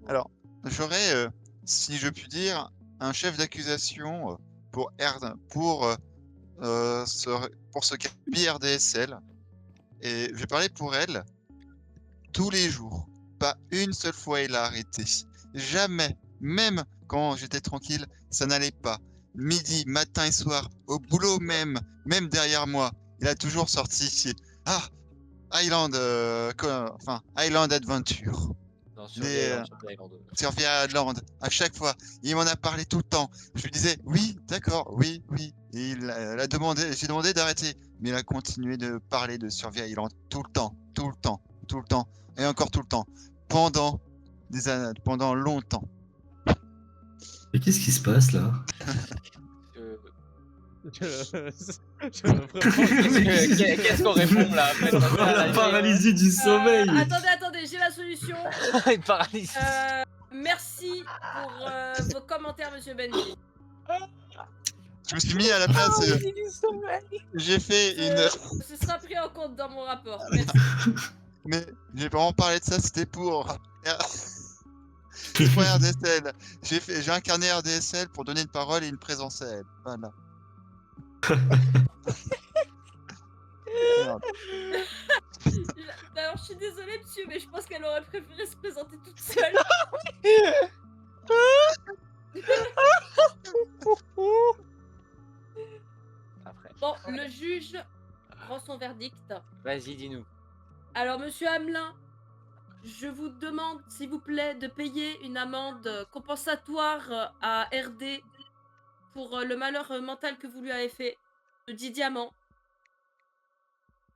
Speaker 7: Alors, j'aurais, si je puis dire, un chef d'accusation pour ce cas RDSL. Et je vais parler pour elle tous les jours. Pas une seule fois il a arrêté. Jamais, même quand j'étais tranquille, ça n'allait pas. Midi, matin et soir, au boulot même derrière moi, il a toujours sorti Island Adventure.
Speaker 3: Non,
Speaker 7: Des, Survia Island, à chaque fois, il m'en a parlé tout le temps. Je lui disais oui, d'accord, oui. Et j'ai demandé d'arrêter, mais il a continué de parler de Survia Island tout le temps, et encore tout le temps, pendant des années, pendant longtemps.
Speaker 11: Mais qu'est-ce qui se passe là?
Speaker 3: Qu'est-ce qu'on répond là après
Speaker 11: La paralysie du sommeil.
Speaker 6: Attendez, j'ai la solution.
Speaker 3: Une paralysie.
Speaker 6: Merci pour vos commentaires, monsieur Benji.
Speaker 7: Je me suis mis à la place. J'ai fait une.
Speaker 6: Ce sera pris en compte dans mon rapport. Merci.
Speaker 7: Mais j'ai vraiment parlé de ça, c'était pour. Pour RDSL. J'ai incarné RDSL pour donner une parole et une présence à elle. Voilà. Merde.
Speaker 6: Alors, je suis désolée, monsieur, mais je pense qu'elle aurait préféré se présenter toute seule.
Speaker 3: Après.
Speaker 6: Bon, le juge rend son verdict.
Speaker 3: Vas-y, dis-nous.
Speaker 6: Alors, monsieur Hamelin, je vous demande, s'il vous plaît, de payer une amende compensatoire à RD pour le malheur mental que vous lui avez fait, de 10 diamants.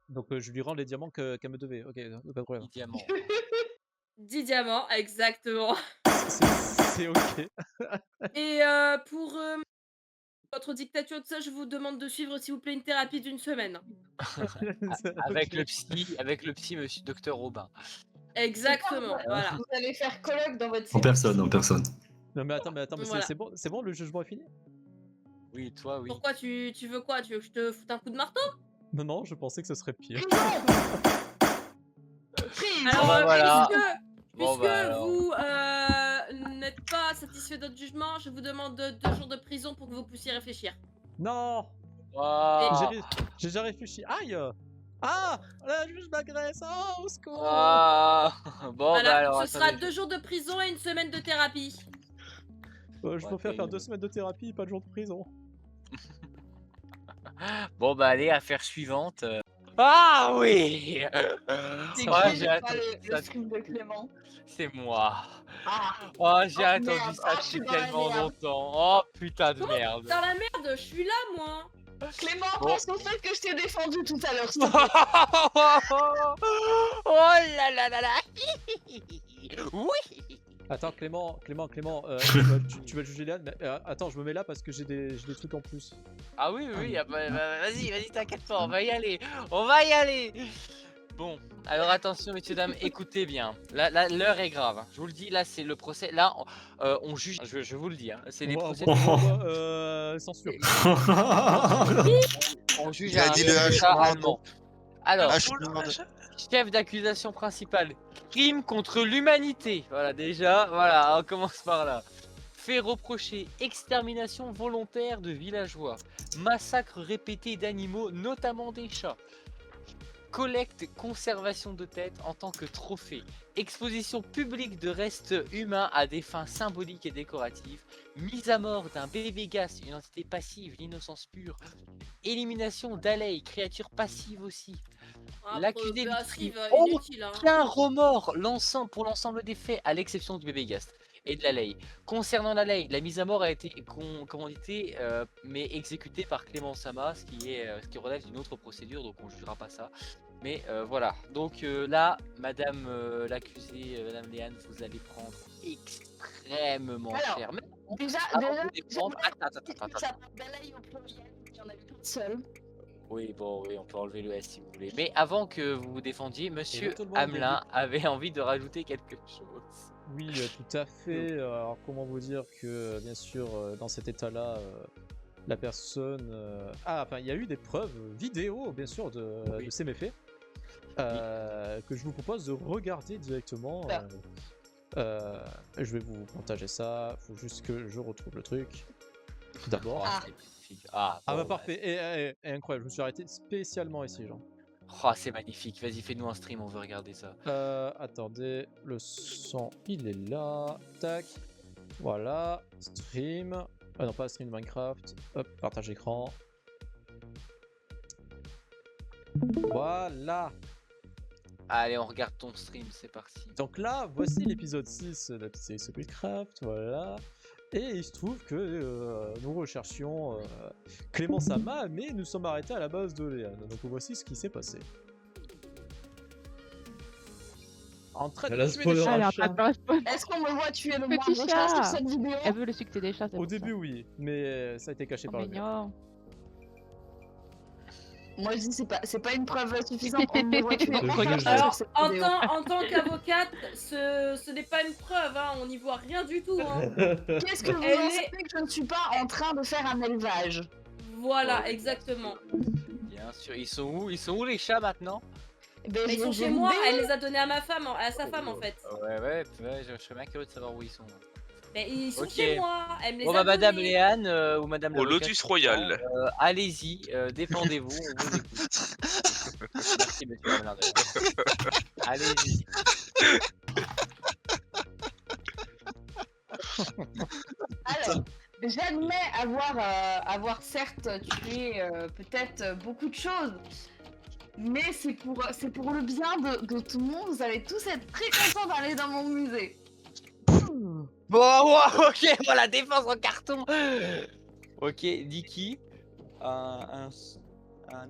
Speaker 1: Donc je lui rends les diamants qu'elle me devait. Ok, pas de problème.
Speaker 3: 10 diamants.
Speaker 6: 10 diamants, exactement.
Speaker 1: C'est ok.
Speaker 6: Et pour votre dictature, tout ça, je vous demande de suivre, s'il vous plaît, une thérapie d'1 semaine.
Speaker 3: Avec le psy, monsieur Docteur Robin.
Speaker 6: Exactement, voilà.
Speaker 2: Vous allez faire colloque dans votre
Speaker 11: En personne.
Speaker 1: Non mais attends, mais
Speaker 6: Voilà.
Speaker 1: c'est bon, le jugement est fini?
Speaker 3: Oui, toi, oui.
Speaker 6: Pourquoi tu veux quoi? Tu veux que je te foute un coup de marteau?
Speaker 1: Non, je pensais que ce serait pire.
Speaker 6: Alors,
Speaker 3: bah voilà.
Speaker 6: puisque
Speaker 3: alors.
Speaker 6: vous n'êtes pas satisfait de notre jugement, je vous demande 2 jours de prison pour que vous puissiez réfléchir.
Speaker 1: Non!
Speaker 3: Ah.
Speaker 1: J'ai déjà réfléchi. Aïe! Ah! La juge m'agresse! Oh, au secours!
Speaker 3: Ah. Bon,
Speaker 6: Voilà,
Speaker 3: bah alors.
Speaker 6: ce sera
Speaker 3: attendez.
Speaker 6: 2 jours de prison et 1 semaine de thérapie.
Speaker 1: Je préfère faire 2 semaines de thérapie, pas de jours de prison.
Speaker 3: Bon, bah allez, affaire suivante. Ah oui!
Speaker 2: C'est
Speaker 3: Ah,
Speaker 2: qui
Speaker 3: j'ai
Speaker 2: pas
Speaker 3: attendu
Speaker 2: le
Speaker 3: ça.
Speaker 2: stream de Clément?
Speaker 3: C'est moi.
Speaker 2: Ah,
Speaker 3: Oh, j'ai
Speaker 2: Oh,
Speaker 3: attendu
Speaker 2: merde.
Speaker 3: ça
Speaker 2: Ah, je
Speaker 3: depuis
Speaker 2: suis dans la
Speaker 3: tellement
Speaker 2: merde.
Speaker 3: longtemps. Oh putain de
Speaker 6: Dans
Speaker 3: merde.
Speaker 6: la merde, je suis là, moi.
Speaker 2: Clément,
Speaker 3: Bon.
Speaker 2: pense au fait que je t'ai défendu tout à l'heure.
Speaker 3: Oh là là là là. Oui.
Speaker 1: Attends, Clément, tu vas juger Léane, mais attends, je me mets là parce que j'ai des trucs en plus.
Speaker 3: Ah oui, vas-y, t'inquiète pas, on va y aller. Bon, alors attention, messieurs, dames, écoutez bien. Là, l'heure est grave. Hein. Je vous le dis, là, c'est le procès. Là, on juge. Je vous le dis, hein, c'est les procès.
Speaker 1: Censure.
Speaker 3: On juge
Speaker 7: Il a
Speaker 3: un
Speaker 7: dit le H
Speaker 3: avocat
Speaker 7: pendant
Speaker 3: allemand. Alors,
Speaker 7: H.
Speaker 3: chef d'accusation principal, crime contre l'humanité. Voilà, déjà, voilà, on commence par là. Fait reprocher extermination volontaire de villageois, massacre répété d'animaux, notamment des chats. Collecte, conservation de têtes en tant que trophée, exposition publique de restes humains à des fins symboliques et décoratives, mise à mort d'un bébé gas, une entité passive, l'innocence pure, élimination d'Alei, créature passive aussi. L'accusé
Speaker 6: inutile, hein.
Speaker 3: aucun remords pour l'ensemble des faits, à l'exception du bébé Gast et de la ley. Concernant la ley, la mise à mort a été commanditée mais exécutée par Clément Sama, ce qui relève d'une autre procédure, donc on ne jugera pas ça. Mais voilà, donc là, madame l'accusée, madame Léane, vous allez prendre extrêmement
Speaker 2: Alors,
Speaker 3: cher. Mais
Speaker 2: déjà,
Speaker 3: avant de défendre- attends.
Speaker 2: Ça parle d'Alaï au pluriel, il y en avait une seule.
Speaker 3: Oui, bon, oui, on peut enlever le S si vous voulez. Mais avant que vous vous défendiez, monsieur
Speaker 1: tout le monde
Speaker 3: Hamelin avait envie de rajouter quelque chose.
Speaker 1: Oui, tout à fait. Alors, comment vous dire que, bien sûr, dans cet état-là, la personne... enfin, il y a eu des preuves vidéo, bien sûr, de ces méfaits, que je vous propose de regarder directement. Je vais vous partager ça. Il faut juste que je retrouve le truc. D'abord.
Speaker 3: Ah,
Speaker 1: bah parfait. Et incroyable, je me suis arrêté spécialement ici, genre.
Speaker 3: Oh, c'est magnifique. Vas-y, fais-nous un stream, on veut regarder ça.
Speaker 1: Attendez, le son, il est là. Tac. Voilà. Stream. Ah non, pas stream de Minecraft. Hop, partage écran. Voilà.
Speaker 3: Allez, on regarde ton stream, c'est parti.
Speaker 1: Donc là, voici l'épisode 6 de la petite série Speedcraft, voilà. Et il se trouve que nous recherchions Clément Sama, mais nous sommes arrêtés à la base de Léane. Donc voici ce qui s'est passé. En train de tuer des chats.
Speaker 2: Est-ce qu'on me voit tuer le
Speaker 12: Petit
Speaker 2: moindre chat sur
Speaker 12: chat.
Speaker 2: cette vidéo?
Speaker 12: Elle veut le succès des chats.
Speaker 1: Au début, oui, mais ça a été caché par le mur.
Speaker 2: Moi je dis c'est pas une preuve suffisante. On me voit tuer
Speaker 1: Je
Speaker 2: aucun
Speaker 1: rigole.
Speaker 2: sur
Speaker 6: Alors,
Speaker 2: cette
Speaker 6: en
Speaker 2: vidéo.
Speaker 6: tant qu'avocate, ce n'est pas une preuve, hein, on n'y voit rien du tout. Hein.
Speaker 2: Qu'est-ce que vous
Speaker 6: Elle
Speaker 2: en
Speaker 6: est-
Speaker 2: savez que je ne suis pas en train de faire un élevage?
Speaker 6: Voilà,
Speaker 3: Ouais.
Speaker 6: exactement.
Speaker 3: Bien sûr, ils sont où? Ils sont où les chats maintenant?
Speaker 2: Ben,
Speaker 6: Mais ils sont
Speaker 2: je
Speaker 6: chez
Speaker 2: vous
Speaker 6: moi,
Speaker 2: dis-
Speaker 6: elle les a donnés à sa femme en fait.
Speaker 3: Ouais, je serais bien curieux de savoir où ils sont.
Speaker 6: Mais ils sont
Speaker 3: Ok.
Speaker 6: chez moi, elle me les
Speaker 3: Bon
Speaker 6: a
Speaker 3: bah Madame
Speaker 6: donnés.
Speaker 3: Léane ou Madame
Speaker 10: Au
Speaker 3: l'avocate,
Speaker 10: Lotus Royal.
Speaker 3: allez-y, défendez-vous, on vous écoute. Merci Monsieur Hamelin. Allez-y.
Speaker 2: Alors, j'admets avoir certes tué peut-être beaucoup de choses, mais c'est pour le bien de tout le monde. Vous allez tous être très contents d'aller dans mon musée.
Speaker 3: Bon, wow, ok, voilà, défense en carton. Ok, Niki, un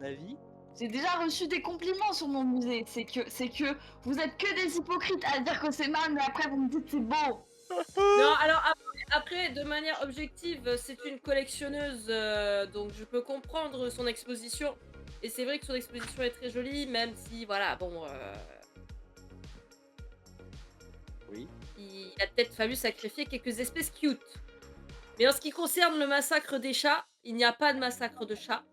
Speaker 3: avis?
Speaker 2: J'ai déjà reçu des compliments sur mon musée. C'est que vous êtes que des hypocrites à dire que c'est mal, mais après vous me dites c'est beau.
Speaker 6: Non, alors après, de manière objective, c'est une collectionneuse, donc je peux comprendre son exposition. Et c'est vrai que son exposition est très jolie, même si, voilà, bon...
Speaker 3: Oui.
Speaker 6: Il a peut-être fallu sacrifier quelques espèces cute. Mais en ce qui concerne le massacre des chats, il n'y a pas de massacre de chats.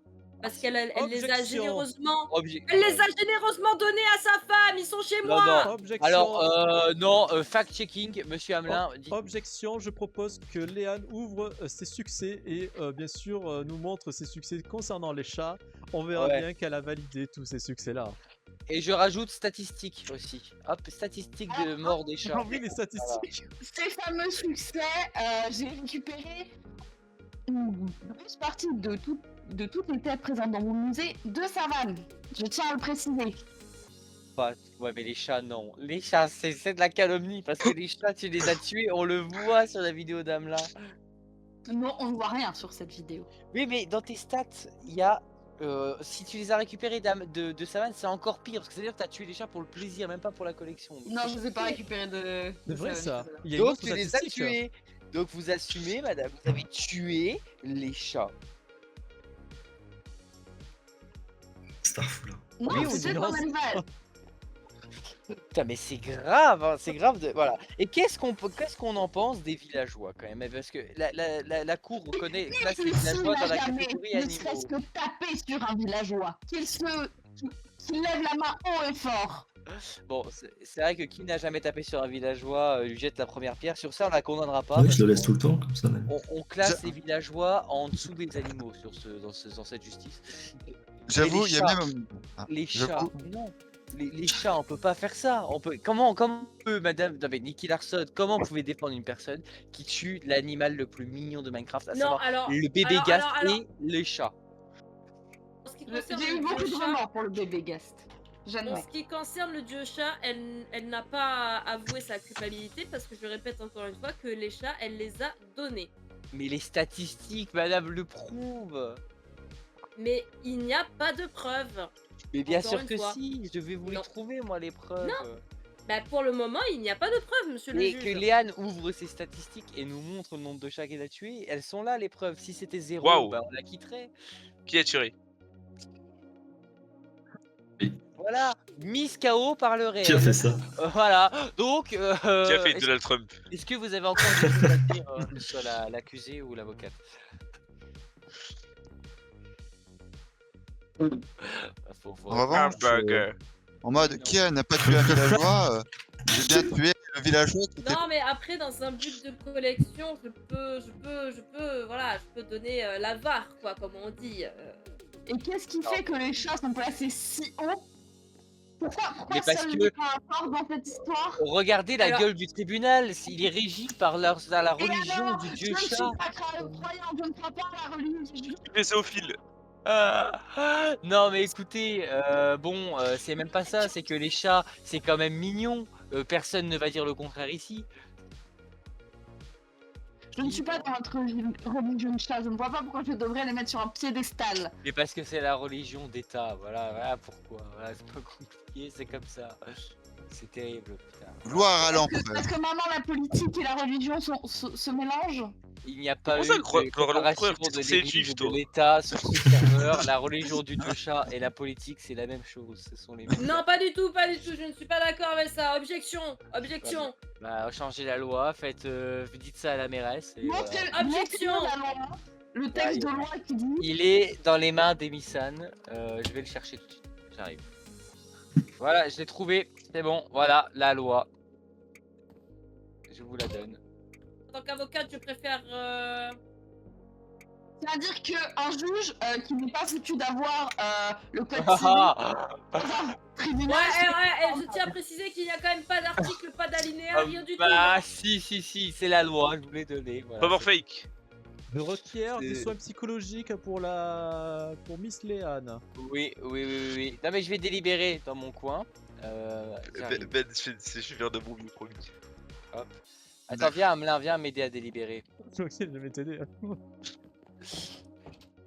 Speaker 6: Parce qu'elle les a
Speaker 1: Objection.
Speaker 6: généreusement...
Speaker 3: Obje-
Speaker 6: Elle les a généreusement donnés à sa femme, ils sont chez
Speaker 3: Non,
Speaker 6: moi.
Speaker 3: non.
Speaker 1: Objection.
Speaker 3: Alors, non, fact-checking, Monsieur Hamelin, dites-
Speaker 1: Objection, je propose que Léane ouvre ses succès et bien sûr nous montre ses succès concernant les chats. On verra
Speaker 3: Ouais.
Speaker 1: bien qu'elle a validé tous ces succès-là.
Speaker 3: Et je rajoute statistiques aussi. Hop, statistiques de mort des
Speaker 1: J'ai
Speaker 3: chats.
Speaker 1: envie les statistiques.
Speaker 2: Ces fameux succès, j'ai récupéré une grosse partie de toutes les têtes présentes dans mon musée de savane. Je tiens à le préciser.
Speaker 3: Pas- Ouais, mais les chats, non. Les chats, c'est de la calomnie parce que les chats, tu les as tués, on le voit sur la vidéo d'Hamelin.
Speaker 2: Non, on ne voit rien sur cette vidéo.
Speaker 3: Oui, mais dans tes stats, il y a. Si tu les as récupérés de savane, c'est encore pire parce que c'est-à-dire que tu as tué les chats pour le plaisir, même pas pour la collection. Donc,
Speaker 2: Non, je ne ai pas récupéré de.
Speaker 1: C'est vrai
Speaker 2: savane.
Speaker 1: ça. Il y a une
Speaker 3: Donc
Speaker 1: autre
Speaker 3: tu les as
Speaker 1: statistique.
Speaker 3: tués. Donc vous assumez, madame, vous avez tué les chats.
Speaker 11: Starfou là.
Speaker 2: Non,
Speaker 1: Oui, on
Speaker 2: c'était
Speaker 1: dirait-
Speaker 2: mon animal.
Speaker 3: Putain, mais c'est grave, hein, c'est grave de. Voilà. Et qu'est-ce qu'on en pense des villageois quand même? Parce que la cour reconnaît classe les
Speaker 2: Qui
Speaker 3: villageois dans
Speaker 2: n'a
Speaker 3: la
Speaker 2: jamais,
Speaker 3: catégorie
Speaker 2: ne
Speaker 3: animaux.
Speaker 2: serait-ce que taper sur un villageois, qu'il lève la main haut et fort.
Speaker 3: Bon, c'est vrai que qui n'a jamais tapé sur un villageois lui jette la première pierre. Sur ça, on la condamnera pas.
Speaker 11: Ouais,
Speaker 3: parce
Speaker 11: je le laisse
Speaker 3: qu'on-
Speaker 11: tout le temps comme ça même.
Speaker 3: on classe les villageois en dessous des animaux dans cette justice.
Speaker 7: J'avoue,
Speaker 3: les
Speaker 7: il y a
Speaker 3: chats.
Speaker 7: même. Ah,
Speaker 3: Les
Speaker 7: j'avoue.
Speaker 3: chats, non. Les chats, on peut pas faire ça. On peut. Comment peut, madame, non, mais Nicky Larson, comment vous pouvez défendre une personne qui tue l'animal le plus mignon de Minecraft, à
Speaker 6: Non,
Speaker 3: savoir
Speaker 6: alors...
Speaker 3: le bébé Gast
Speaker 6: alors-
Speaker 3: et les chats?
Speaker 6: En ce qui concerne
Speaker 2: J'ai eu
Speaker 6: le
Speaker 2: beaucoup
Speaker 6: dieu
Speaker 2: de
Speaker 6: chat,
Speaker 2: remords pour le bébé Gast.
Speaker 6: en
Speaker 2: J'admets.
Speaker 6: ce qui concerne le dieu chat, elle n'a pas avoué sa culpabilité parce que je répète encore une fois que les chats, elle les a donnés.
Speaker 3: Mais les statistiques, madame, le prouvent.
Speaker 6: Mais il n'y a pas de preuves.
Speaker 3: Mais bien
Speaker 6: Encore
Speaker 3: sûr
Speaker 6: une
Speaker 3: que
Speaker 6: fois.
Speaker 3: si, je vais vous les
Speaker 6: Non.
Speaker 3: trouver, moi, les preuves.
Speaker 6: Non. Bah pour le moment, il n'y a pas de preuves, monsieur le
Speaker 3: Et
Speaker 6: juge.
Speaker 3: que Léane ouvre ses statistiques et nous montre le nombre de chats qu'elle a tués, elles sont là, les preuves. Si c'était zéro,
Speaker 10: Waouh.
Speaker 3: bah, on la quitterait.
Speaker 10: Qui a tiré?
Speaker 3: Voilà, Miss KO par le réel.
Speaker 11: Qui a fait ça?
Speaker 3: Voilà, donc.
Speaker 10: Qui a fait
Speaker 3: est-ce-
Speaker 10: Donald Trump?
Speaker 3: Est-ce que vous avez encore des choses à dire sur l'accusé ou l'avocate? Faut
Speaker 7: En revanche,
Speaker 10: Hamburger.
Speaker 7: en mode qui n'a pas tué un villageois, j'ai bien tué le villageois qui était.
Speaker 6: Non mais après dans un but de collection, je peux, voilà, je peux donner l'avare quoi, comme on dit.
Speaker 2: Et qu'est-ce qui fait que les chats sont placés si haut? Pourquoi
Speaker 3: Mais parce
Speaker 2: seul
Speaker 3: que-
Speaker 2: lui prend la force dans cette histoire?
Speaker 3: Regardez la
Speaker 6: Alors-
Speaker 3: gueule du tribunal, il est régi par la
Speaker 2: Et
Speaker 3: religion
Speaker 2: alors,
Speaker 3: du
Speaker 2: je
Speaker 3: dieu
Speaker 2: ne suis
Speaker 3: chat.
Speaker 2: pas croyante, je ne crois pas à la religion.
Speaker 10: Les zoophiles.
Speaker 3: Non mais écoutez, bon, c'est même pas ça, c'est que les chats, c'est quand même mignon. Personne ne va dire le contraire ici.
Speaker 2: Je ne suis pas dans notre religion de chat, je ne vois pas pourquoi je devrais les mettre sur un piédestal.
Speaker 3: Mais parce que c'est la religion d'État, voilà pourquoi. Voilà, c'est pas compliqué, c'est comme ça. C'est terrible, putain.
Speaker 7: Gloire à
Speaker 2: Parce
Speaker 7: l'empereur.
Speaker 2: que maintenant la politique et la religion se mélangent.
Speaker 3: Il n'y a pas eu
Speaker 10: Comment ça,
Speaker 3: de préparation de
Speaker 10: c'est
Speaker 3: l'église
Speaker 10: juif,
Speaker 3: de
Speaker 10: toi?
Speaker 3: l'État sur ce serveur. La religion du deux chats et la politique, c'est la même chose. Ce sont les mêmes.
Speaker 6: Non, pas du tout, je ne suis pas d'accord avec ça. Objection, objection.
Speaker 3: Bah, changez la loi, faites, dites ça à la mairesse. Et voilà.
Speaker 6: Objection.
Speaker 2: La loi, le texte de loi qui dit.
Speaker 3: Il est dans les mains d'Emisan. Je vais le chercher tout de suite. J'arrive. Voilà, je l'ai trouvé. C'est bon. Voilà, la loi. Je vous la donne.
Speaker 6: En tant qu'avocate, je préfère.
Speaker 2: C'est-à-dire qu'un juge qui n'est pas foutu d'avoir le code
Speaker 3: Ah,
Speaker 2: civil
Speaker 3: ah.
Speaker 2: dans un tribunal.
Speaker 6: Ouais, je tiens à préciser qu'il n'y a quand même pas d'article, pas d'alinéa, rien du tout.
Speaker 3: Bah, si, c'est la loi, je vous l'ai donné. Voilà,
Speaker 10: Pas fake.
Speaker 1: Je requiert des
Speaker 3: C'est-
Speaker 1: soins psychologiques pour Miss Léane.
Speaker 3: Oui. Non, mais je vais délibérer dans mon coin. J'arrive.
Speaker 10: Ben, je vais faire de mon mieux promis.
Speaker 3: Hop. Attends, viens, Amelin, viens m'aider à délibérer.
Speaker 1: Ok, je vais t'aider.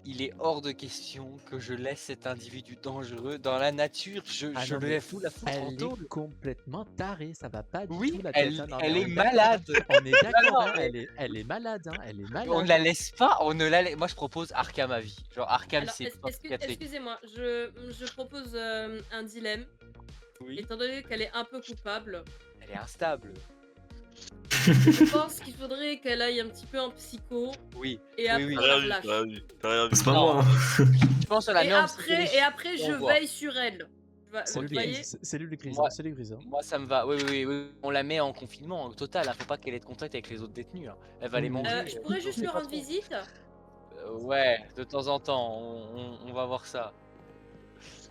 Speaker 3: Il est hors de question que je laisse cet individu dangereux dans la nature. Je
Speaker 1: Ah non,
Speaker 3: le
Speaker 1: mais
Speaker 3: fous la foutre en
Speaker 1: Elle
Speaker 3: tôle.
Speaker 1: est complètement tarée, ça va pas du
Speaker 3: Oui,
Speaker 1: tout la
Speaker 3: elle-
Speaker 1: tête. hein. Non,
Speaker 3: elle
Speaker 1: mais
Speaker 3: est
Speaker 1: on d'accord.
Speaker 3: malade.
Speaker 1: On est d'accord,
Speaker 3: Non,
Speaker 1: hein,
Speaker 3: mais-
Speaker 1: elle est malade, hein, elle est malade.
Speaker 3: On ne la laisse pas, on ne la laisse. Moi, je propose Arkham à vie. Genre, Arkham,
Speaker 6: Alors,
Speaker 3: c'est pas psychiatrique.
Speaker 6: excusez-moi, je propose un dilemme.
Speaker 3: Oui.
Speaker 6: Étant donné qu'elle est un peu coupable,
Speaker 3: Elle est instable.
Speaker 6: je pense qu'il faudrait qu'elle aille un petit peu en psycho
Speaker 3: Oui.
Speaker 6: et après
Speaker 3: oui.
Speaker 6: on
Speaker 10: T'as
Speaker 6: la
Speaker 10: rien vu,
Speaker 6: relâche.
Speaker 10: t'as rien vu, t'as rien vu.
Speaker 11: C'est pas
Speaker 3: Non.
Speaker 11: moi. hein.
Speaker 3: Je pense à la
Speaker 6: Et
Speaker 3: met en
Speaker 6: après,
Speaker 3: psychologie.
Speaker 6: je
Speaker 3: On voit.
Speaker 6: veille sur elle. Vous
Speaker 1: Cellule
Speaker 6: voyez
Speaker 1: grise, cellule grise,
Speaker 3: Moi-
Speaker 1: hein, cellule grise. hein.
Speaker 3: Moi, ça me va. Oui. On la met en confinement total. Hein. Faut pas qu'elle ait de contact avec les autres détenus. Hein. Elle va les manger.
Speaker 6: Je pourrais juste lui rendre visite.
Speaker 3: Ouais, de temps en temps, on va voir ça.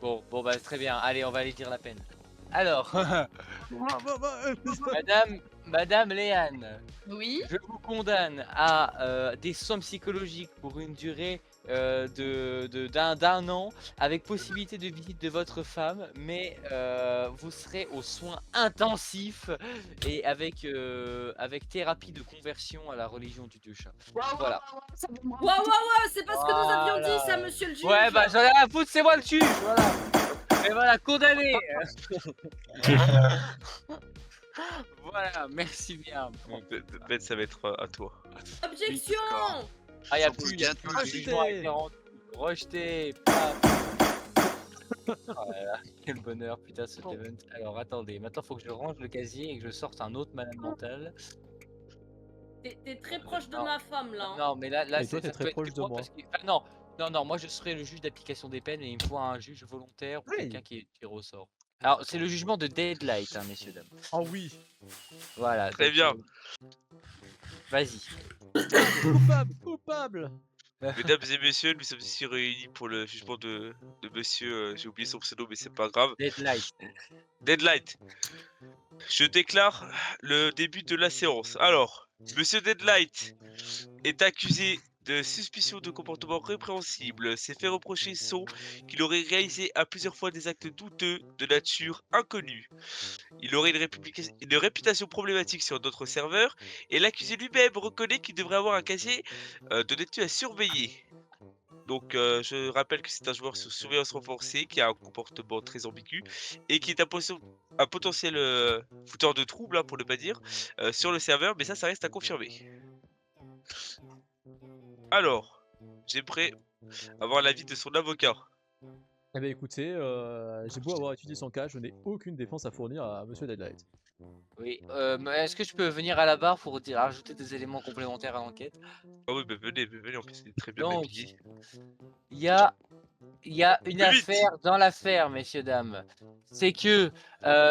Speaker 3: Bon, bah très bien. Allez, on va aller dire la peine. Alors, Madame Léane,
Speaker 2: Oui.
Speaker 3: je vous condamne à des soins psychologiques pour une durée d'un an, avec possibilité de visite de votre femme, mais vous serez aux soins intensifs et avec thérapie de conversion à la religion du Dieu chat. Voilà.
Speaker 6: Waouh, c'est pas ce que nous avions dit, ça, monsieur le juge.
Speaker 3: Ouais, bah j'en ai rien à foutre, c'est moi le juge, voilà. Et voilà, condamné. Voilà, merci bien.
Speaker 10: Ben, ça va être à toi.
Speaker 6: Objection.
Speaker 3: Ah, y'a
Speaker 7: Sans
Speaker 3: plus,
Speaker 7: bien
Speaker 3: y'a
Speaker 7: tout
Speaker 3: plus, le
Speaker 1: rejeté.
Speaker 3: jugement a été rendu. Rejeté. Paf. Oh là là, quel bonheur, putain, ce event. Alors attendez, maintenant faut que je range le casier et que je sorte un autre malade mental.
Speaker 6: T'es très proche de
Speaker 3: Non.
Speaker 6: ma femme là. hein.
Speaker 3: Non, mais là,
Speaker 1: Et toi,
Speaker 3: ça
Speaker 1: t'es
Speaker 3: peut
Speaker 1: très
Speaker 3: être
Speaker 1: proche
Speaker 3: que
Speaker 1: de moi.
Speaker 3: parce que- enfin, non, moi je serai le juge d'application des peines et il me faut un juge volontaire ou
Speaker 1: Oui.
Speaker 3: quelqu'un qui ressort. Alors, c'est le jugement de Deadlight, hein, messieurs, dames.
Speaker 1: Oh oui.
Speaker 3: Voilà.
Speaker 10: Très
Speaker 3: donc,
Speaker 10: bien.
Speaker 3: Vas-y.
Speaker 1: Coupable.
Speaker 10: Mesdames et messieurs, nous sommes ici réunis pour le jugement de monsieur, j'ai oublié son pseudo, mais c'est pas grave.
Speaker 3: Deadlight.
Speaker 10: Deadlight. Je déclare le début de la séance. Alors, monsieur Deadlight est accusé de suspicion de comportement répréhensible. Ses faits reprochés sont qu'il aurait réalisé à plusieurs fois des actes douteux de nature inconnue. Il aurait une réputation problématique sur d'autres serveurs et l'accusé lui-même reconnaît qu'il devrait avoir un casier de détenu à surveiller. Donc je rappelle que c'est un joueur sous surveillance renforcée qui a un comportement très ambigu et qui est un potentiel fouteur de troubles, hein, pour ne pas dire, sur le serveur, mais ça reste à confirmer. Alors, j'aimerais avoir l'avis de son avocat.
Speaker 1: Eh bien écoutez, j'ai beau avoir étudié son cas, je n'ai aucune défense à fournir à Monsieur Deadlight.
Speaker 3: Oui. Mais est-ce que je peux venir à la barre pour rajouter des éléments complémentaires à l'enquête?
Speaker 10: Ah oui, bah venez, en plus c'est très bien
Speaker 3: Donc,
Speaker 10: habillé.
Speaker 3: il y a une
Speaker 10: Plus vite.
Speaker 3: affaire dans l'affaire, messieurs, dames. C'est que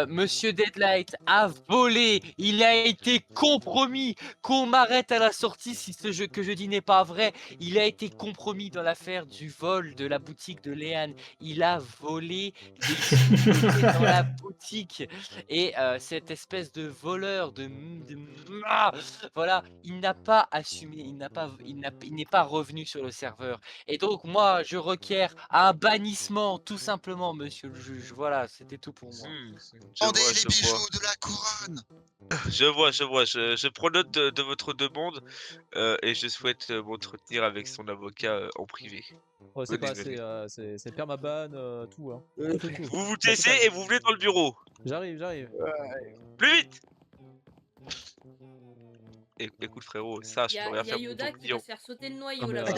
Speaker 3: Monsieur Deadlight a volé, il a été compromis. Qu'on m'arrête à la sortie si ce jeu que je dis n'est pas vrai. Il a été compromis dans l'affaire du vol de la boutique de Léane. Il a volé des sous dans la boutique. Et cette espèce de voleur, voilà, il n'a pas assumé, il n'est pas revenu sur le serveur. Et donc moi, je requiers un bannissement, tout simplement, monsieur le juge. Voilà, c'était tout pour moi.
Speaker 7: Rendez les
Speaker 10: je vois.
Speaker 7: bijoux de la couronne.
Speaker 10: Je vois, je prends note de votre demande et je souhaite m'entretenir avec son avocat en privé.
Speaker 1: Ouais, c'est
Speaker 10: Venez,
Speaker 1: pas,
Speaker 10: venez.
Speaker 1: c'est permaban, tout. Hein. Tout.
Speaker 10: Vous vous
Speaker 1: La
Speaker 10: taisez
Speaker 1: totale.
Speaker 10: et vous venez dans le bureau.
Speaker 1: J'arrive.
Speaker 10: Plus vite. Écoute frérot, sache,
Speaker 6: Il
Speaker 10: je
Speaker 6: y
Speaker 10: peux rien
Speaker 6: a
Speaker 10: faire pour
Speaker 6: Yoda
Speaker 10: ton
Speaker 6: qui va
Speaker 10: client.
Speaker 6: se faire sauter le
Speaker 1: Ah,
Speaker 6: noyau
Speaker 1: mais,
Speaker 6: là-bas.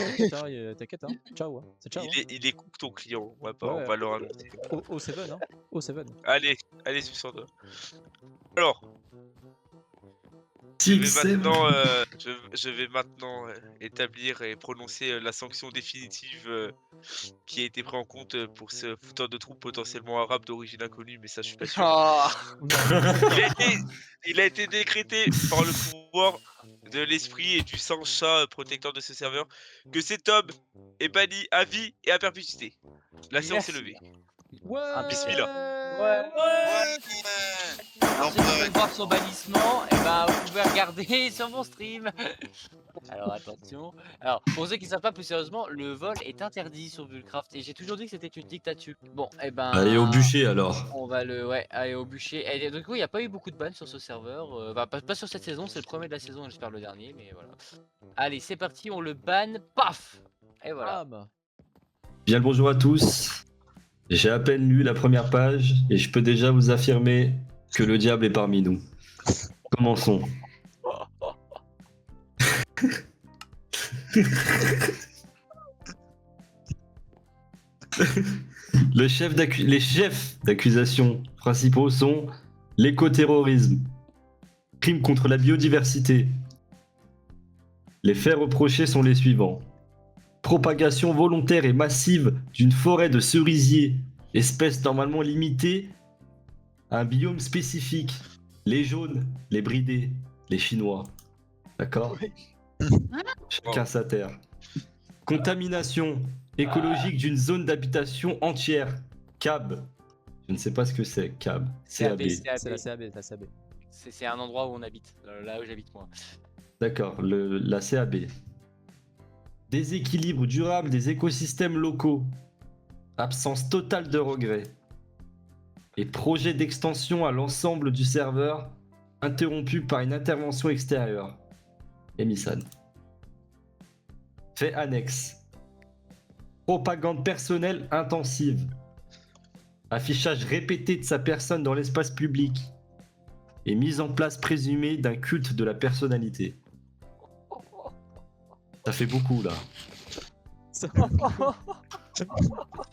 Speaker 1: t'inquiète, hein. Ciao, hein. C'est ciao. Hein.
Speaker 10: Il est cook ton client, on
Speaker 1: Ouais,
Speaker 10: va le rajouter.
Speaker 1: Au 7, hein. Au 7.
Speaker 10: Allez, sur deux. Alors,
Speaker 11: Six, seven.
Speaker 10: je vais maintenant établir et prononcer la sanction définitive qui a été prise en compte pour ce fouteur de troupes potentiellement arabe d'origine inconnue, mais ça je suis pas sûr.
Speaker 3: Oh,
Speaker 10: Il a été décrété par le pouvoir de l'esprit et du sang chat protecteur de ce serveur que cet homme est banni à vie et à perpétuité. La séance est
Speaker 3: Merci.
Speaker 10: levée.
Speaker 1: Ouais.
Speaker 10: Bismillah.
Speaker 3: Ouais. Alors, ceux qui veulent voir son bannissement, et ben, vous pouvez regarder sur mon stream. Alors attention. Alors pour ceux qui ne savent pas, plus sérieusement, le vol est interdit sur Bullcraft et j'ai toujours dit que c'était une dictature. Bon, et ben.
Speaker 11: Allez au bûcher alors.
Speaker 3: On va aller au bûcher. Et du coup, il n'y a pas eu beaucoup de bans sur ce serveur. Pas sur cette saison, c'est le premier de la saison, j'espère le dernier, mais voilà. Allez, c'est parti, on le banne. Paf. Et voilà.
Speaker 11: Bien le bonjour à tous. J'ai à peine lu la première page et je peux déjà vous affirmer que le diable est parmi nous. Commençons. Les chefs d'accusation principaux sont l'écoterrorisme, crime contre la biodiversité. Les faits reprochés sont les suivants. Propagation volontaire et massive d'une forêt de cerisiers, espèce normalement limitée à un biome spécifique. Les jaunes, les bridés, les chinois. D'accord ? Chacun sa terre. Contamination écologique d'une zone d'habitation entière. CAB. Je ne sais pas ce que c'est, CAB. CAB.
Speaker 1: C'est la CAB.
Speaker 3: C'est un endroit où on habite, là où j'habite moi.
Speaker 11: D'accord, la CAB. Déséquilibre durable des écosystèmes locaux. Absence totale de regret. Et projet d'extension à l'ensemble du serveur interrompu par une intervention extérieure. Emisan. Fait annexe. Propagande personnelle intensive. Affichage répété de sa personne dans l'espace public. Et mise en place présumée d'un culte de la personnalité. Ça fait beaucoup là.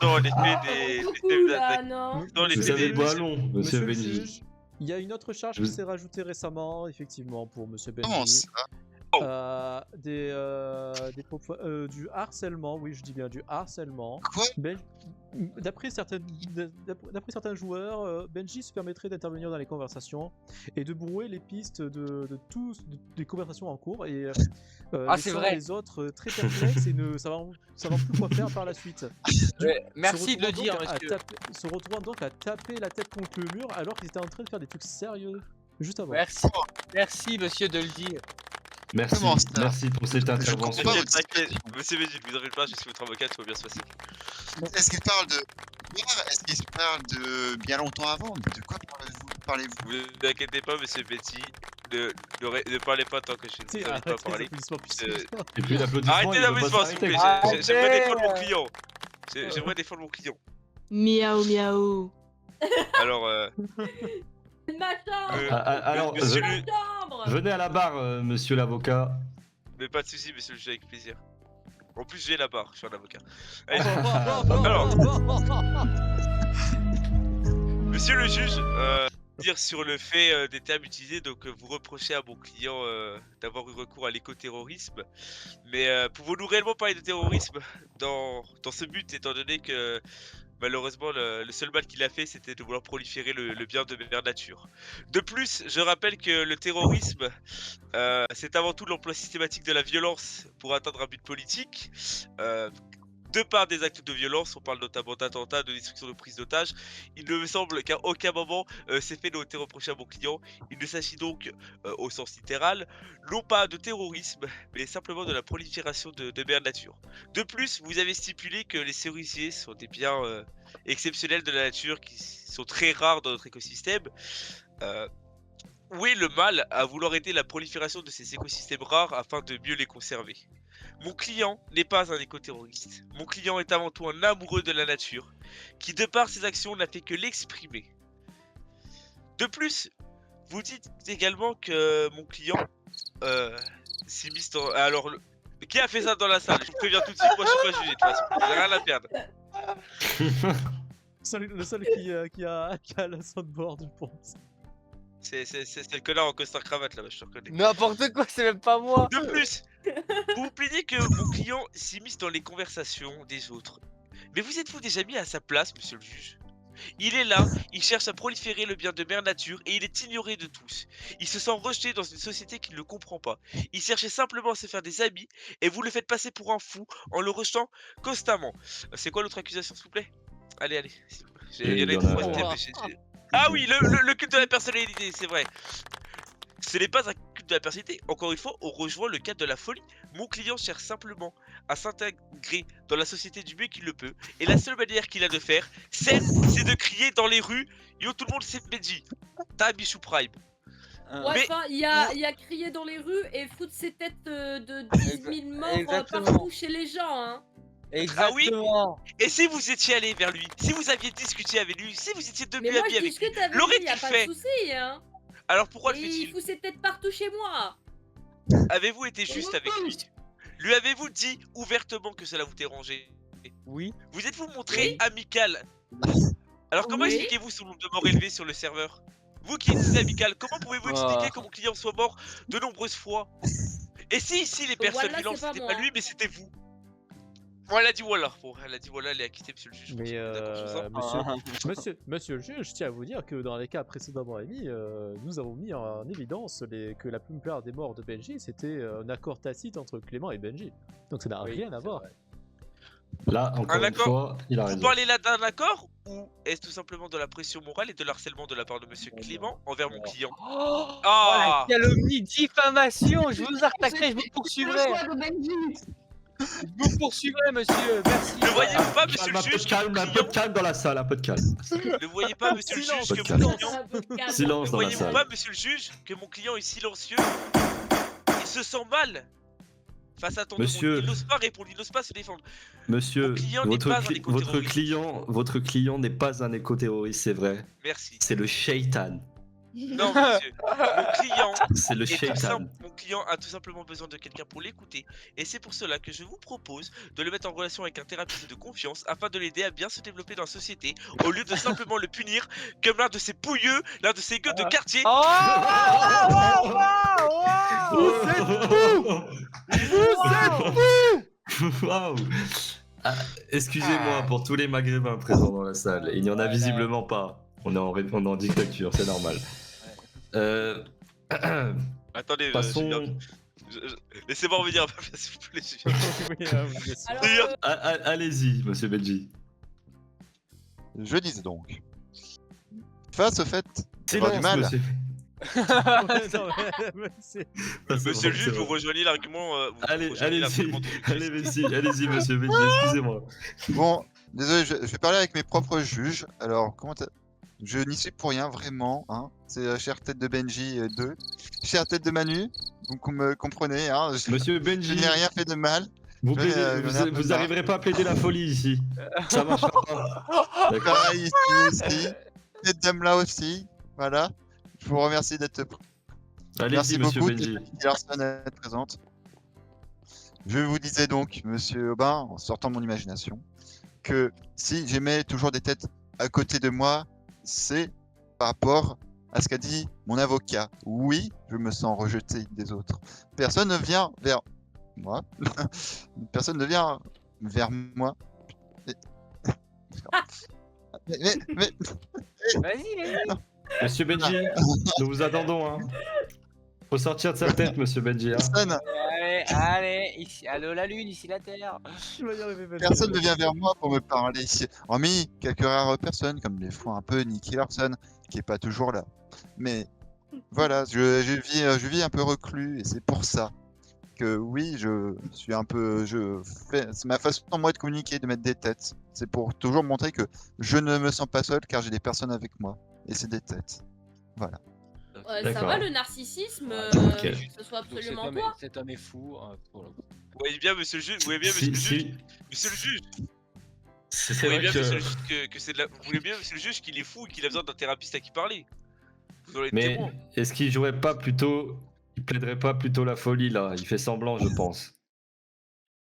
Speaker 10: Dans l'effet des...
Speaker 11: Vous avez le ballon, monsieur
Speaker 1: le
Speaker 11: Benji.
Speaker 1: juge, il y a une autre charge qui s'est rajoutée récemment, effectivement, pour monsieur Benji.
Speaker 7: Comment ça ?
Speaker 1: Du harcèlement, oui, je dis bien du harcèlement.
Speaker 7: Quoi ?
Speaker 1: D'après certains joueurs, Benji se permettrait d'intervenir dans les conversations et de brouiller les pistes des conversations en cours et
Speaker 3: c'est vrai.
Speaker 1: les autres très perplexes et ne savant plus quoi faire par la suite.
Speaker 3: Merci de le dire, monsieur.
Speaker 1: Se retrouvant donc à taper la tête contre le mur alors qu'ils étaient en train de faire des trucs sérieux juste avant.
Speaker 3: Merci monsieur de le dire.
Speaker 11: Merci pour cette intervention.
Speaker 10: Monsieur Benji, ne vous inquiétez pas, je suis votre avocat, tout va bien se passer.
Speaker 7: Est-ce qu'il parle de... Est-ce qu'il parle de bien longtemps avant? De quoi parlez-vous?
Speaker 10: Vous inquiétez pas, monsieur Benji, ne parlez pas tant que je ne vous pas parler.
Speaker 11: Et puis l'applaudissement.
Speaker 10: Arrêtez l'applaudissement, s'il vous plaît, j'aimerais défendre mon client. J'aimerais défendre mon client.
Speaker 2: Miaou miaou.
Speaker 10: Alors,
Speaker 6: Ma chambre.
Speaker 11: Alors, venez à la barre, monsieur l'avocat.
Speaker 10: Mais pas de soucis, monsieur le juge, avec plaisir. En plus, j'ai la barre, je suis un avocat. Alors, monsieur le juge, dire sur le fait des termes utilisés, donc vous reprochez à mon client d'avoir eu recours à l'écoterrorisme. Mais pouvons-nous réellement parler de terrorisme dans ce but, étant donné que malheureusement, le seul mal qu'il a fait, c'était de vouloir proliférer le bien de mère nature. De plus, je rappelle que le terrorisme, c'est avant tout l'emploi systématique de la violence pour atteindre un but politique. De par des actes de violence, on parle notamment d'attentats, de destruction de prise d'otages. Il ne me semble qu'à aucun moment ces faits n'ont été reprochés à mon client. Il ne s'agit donc, au sens littéral, non pas de terrorisme, mais simplement de la prolifération de mère nature. De plus, vous avez stipulé que les cerisiers sont des biens exceptionnels de la nature qui sont très rares dans notre écosystème. Où est le mal à vouloir aider la prolifération de ces écosystèmes rares afin de mieux les conserver? Mon client n'est pas un écoterroriste. Mon client est avant tout un amoureux de la nature, qui de par ses actions n'a fait que l'exprimer. De plus, vous dites également que mon client s'immisce dans... Alors, qui a fait ça dans la salle? Je vous préviens tout de suite, moi je suis pas jugé de toute façon, j'ai rien à perdre.
Speaker 1: Le seul qui a la soundboard, je pense.
Speaker 10: C'est le connard en costard cravate là-bas, je te reconnais.
Speaker 3: N'importe quoi, c'est même pas moi.
Speaker 10: De plus, vous vous plaignez que mon client s'immisce dans les conversations des autres. Mais vous êtes-vous déjà mis à sa place, monsieur le juge? Il est là, il cherche à proliférer le bien de mère nature et il est ignoré de tous. Il se sent rejeté dans une société qui ne le comprend pas. Il cherchait simplement à se faire des amis et vous le faites passer pour un fou en le rejetant constamment. C'est quoi l'autre accusation, s'il vous plaît? Allez, s'il vous plaît. Il y en a une troisième. Ah oui, le culte de la personnalité, c'est vrai. Ce n'est pas un culte de la personnalité. Encore une fois, on rejoint le cadre de la folie. Mon client cherche simplement à s'intégrer dans la société du mieux qu'il le peut. Et la seule manière qu'il a de faire, c'est de crier dans les rues. Yo, tout le monde sait Benji. T'as Bichou Prime.
Speaker 6: Ouais, enfin, il y a crié dans les rues et foutre ses têtes de 10 000 morts partout chez les gens, hein.
Speaker 10: Exactement. Ah oui. Et si vous étiez allé vers lui, si vous aviez discuté avec lui, si vous étiez devenu ami avec lui, l'aurait-il fait?
Speaker 6: Hein.
Speaker 10: Alors pourquoi le fait-il?
Speaker 6: Il fout ses têtes partout chez moi.
Speaker 10: Avez-vous été juste avec lui? Lui avez-vous dit ouvertement que cela vous dérangeait?
Speaker 3: Oui.
Speaker 10: Vous êtes-vous montré amical? Alors comment expliquez-vous son nombre de morts élevé sur le serveur? Vous qui êtes amical, comment pouvez-vous expliquer que mon client soit mort de nombreuses fois? Et si ici les personnes violentes c'était pas lui mais c'était vous? Bon, elle a dit voilà. Bon, elle a dit voilà, elle est acquittée, monsieur le juge.
Speaker 1: Mais monsieur le juge, je tiens à vous dire que dans les cas précédemment émis, nous avons mis en évidence que la plupart des morts de Benji, c'était un accord tacite entre Clément et Benji. Donc ça n'a rien à voir.
Speaker 11: Là, encore une fois, il a raison.
Speaker 10: Vous parlez là d'un accord ou est-ce tout simplement de la pression morale et de l'harcèlement de la part de monsieur Clément envers mon client?
Speaker 3: Oh, la calomnie, diffamation, je vous attaquerai, je vous poursuivrai. Je vous poursuivrai, monsieur, merci.
Speaker 10: Ne voyez-vous pas, monsieur le juge?
Speaker 11: Un peu de calme dans la salle, un peu de calme.
Speaker 10: Ne voyez pas, monsieur le juge, que mon client...
Speaker 11: Silence dans la salle.
Speaker 10: Ne voyez-vous pas, monsieur le juge, que mon client est silencieux? Il se sent mal face à ton demande. Il n'ose pas répondre, il n'ose pas se défendre.
Speaker 11: Monsieur, votre client n'est pas un éco-terroriste, c'est vrai.
Speaker 10: Merci.
Speaker 11: C'est le shaitan.
Speaker 10: Non, monsieur.
Speaker 11: C'est le shaitan.
Speaker 10: Mon client a tout simplement besoin de quelqu'un pour l'écouter. Et c'est pour cela que je vous propose de le mettre en relation avec un thérapeute de confiance afin de l'aider à bien se développer dans la société au lieu de simplement le punir comme l'un de ces pouilleux, l'un de ces gueux de quartier.
Speaker 11: Vous êtes fous. Waouh. Excusez-moi pour tous les maghrébins présents dans la salle. Il n'y en a visiblement pas. On est en dictature, c'est normal.
Speaker 10: Attendez,
Speaker 11: passons...
Speaker 10: laissez-moi revenir un peu, s'il vous plaît.
Speaker 11: Allez-y, monsieur Benji.
Speaker 7: Je disais donc. Face au fait
Speaker 11: d'avoir
Speaker 7: du mal.
Speaker 11: Monsieur.
Speaker 10: Monsieur le juge, vous rejoignez l'argument.
Speaker 11: Allez-y, monsieur Benji, excusez-moi.
Speaker 7: Bon, désolé, je vais parler avec mes propres juges. Alors, je n'y suis pour rien, vraiment. Hein. C'est chère tête de Benji 2. Chère tête de Manu, vous me comprenez. Hein.
Speaker 11: Monsieur Benji.
Speaker 7: Je n'ai rien fait de mal.
Speaker 11: Vous n'arriverez pas à plaider la folie ici. Ça marche pas.
Speaker 7: Pareil ici. Cette dame-là aussi. Voilà. Je vous remercie d'être.
Speaker 11: Merci beaucoup Benji.
Speaker 7: D'être présente. Je vous disais donc, monsieur Aubin, en sortant mon imagination, que si j'aimais toujours des têtes à côté de moi, c'est par rapport à ce qu'a dit mon avocat. Oui, je me sens rejeté des autres. Personne ne vient vers moi. Personne ne vient vers moi. Mais...
Speaker 3: Vas-y.
Speaker 11: Monsieur Benji, nous vous attendons. Hein. Faut sortir de sa tête, monsieur Benji. Hein.
Speaker 3: Allez, ici, allô la lune, ici la terre.
Speaker 7: Personne ne vient vers moi pour me parler ici. Hormis quelques rares personnes, comme des fois un peu Nicky Larson, qui est pas toujours là. Mais voilà, je vis un peu reclus et c'est pour ça que oui, je suis un peu, c'est ma façon moi de communiquer, de mettre des têtes. C'est pour toujours montrer que je ne me sens pas seul car j'ai des personnes avec moi et c'est des têtes. Voilà.
Speaker 6: Ça va le narcissisme,
Speaker 11: Okay.
Speaker 6: que ce soit absolument toi.
Speaker 3: Cet homme est fou.
Speaker 10: Vous voyez bien, monsieur le juge, vous voyez bien, monsieur le juge. Monsieur le juge.
Speaker 11: C'est
Speaker 10: vous voyez bien,
Speaker 11: que...
Speaker 10: monsieur le juge, que c'est de la... Vous voyez bien, monsieur le juge, qu'il est fou et qu'il a besoin d'un thérapeute à qui parler. Vous aurez
Speaker 11: Mais est-ce qu'il jouerait pas plutôt Il plaiderait pas plutôt la folie là, il fait semblant, je pense.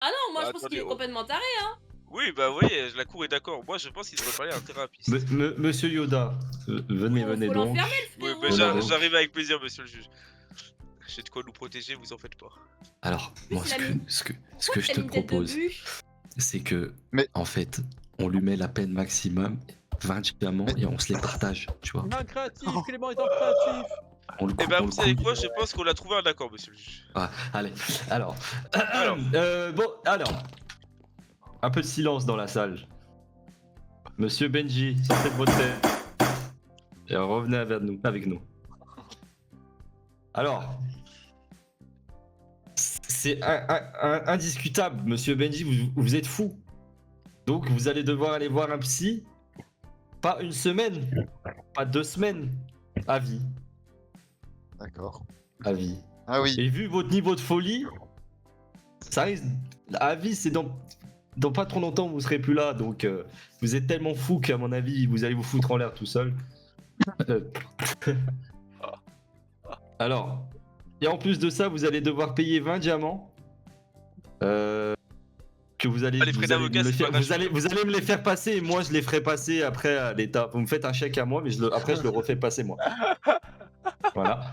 Speaker 6: Ah non, moi
Speaker 10: Bah,
Speaker 6: je pense qu'il est
Speaker 10: attendez,
Speaker 6: complètement taré, hein.
Speaker 10: Oui, bah oui, la cour est d'accord. Moi, je pense qu'il devrait parler à un thérapeute.
Speaker 11: Monsieur Yoda, venez
Speaker 6: Faut
Speaker 11: donc.
Speaker 6: l'enfermer, le
Speaker 10: Oui,
Speaker 6: frérot.
Speaker 10: bah,
Speaker 11: Venez donc.
Speaker 10: j'arrive avec plaisir, monsieur le juge. J'ai de quoi nous protéger, vous en faites pas.
Speaker 11: Alors, moi,
Speaker 6: il a mis-
Speaker 11: ce que
Speaker 6: Pourquoi
Speaker 11: je
Speaker 6: t'as
Speaker 11: te
Speaker 6: mis une tête de
Speaker 11: propose,
Speaker 6: bûche
Speaker 11: c'est que,
Speaker 7: Mais-
Speaker 11: en fait, on lui met la peine maximum, 20 diamants, et on se les partage, tu vois.
Speaker 1: Un créatif, Clément est un créatif.
Speaker 11: On le
Speaker 10: Eh
Speaker 11: coupe,
Speaker 10: ben,
Speaker 11: on
Speaker 10: vous
Speaker 11: le
Speaker 10: savez
Speaker 11: couille.
Speaker 10: quoi, je pense qu'on a trouvé un accord, monsieur le juge.
Speaker 11: Ah, allez, alors.
Speaker 10: Alors.
Speaker 11: Bon, alors. Un peu de silence dans la salle. Monsieur Benji, sortez de votre tête. Et revenez avec nous. Alors. C'est indiscutable, monsieur Benji, vous êtes fou. Donc vous allez devoir aller voir un psy. Pas une semaine, pas 2 semaines. À vie.
Speaker 7: D'accord.
Speaker 11: À vie.
Speaker 7: Ah oui.
Speaker 11: Et vu votre niveau de folie, ça risque. À vie, c'est dans pas trop longtemps, vous serez plus là. Donc, vous êtes tellement fou qu'à mon avis, vous allez vous foutre en l'air tout seul. Alors, et en plus de ça, vous allez devoir payer 20 diamants. Que vous allez,
Speaker 10: Ah, les frais
Speaker 11: vous allez
Speaker 10: d'avocat,
Speaker 11: me les
Speaker 10: c'est
Speaker 11: faire-
Speaker 10: pas
Speaker 11: vous allez me les faire passer et moi je les ferai passer après à l'État. Vous me faites un chèque à moi, mais après je le refais passer moi. Voilà.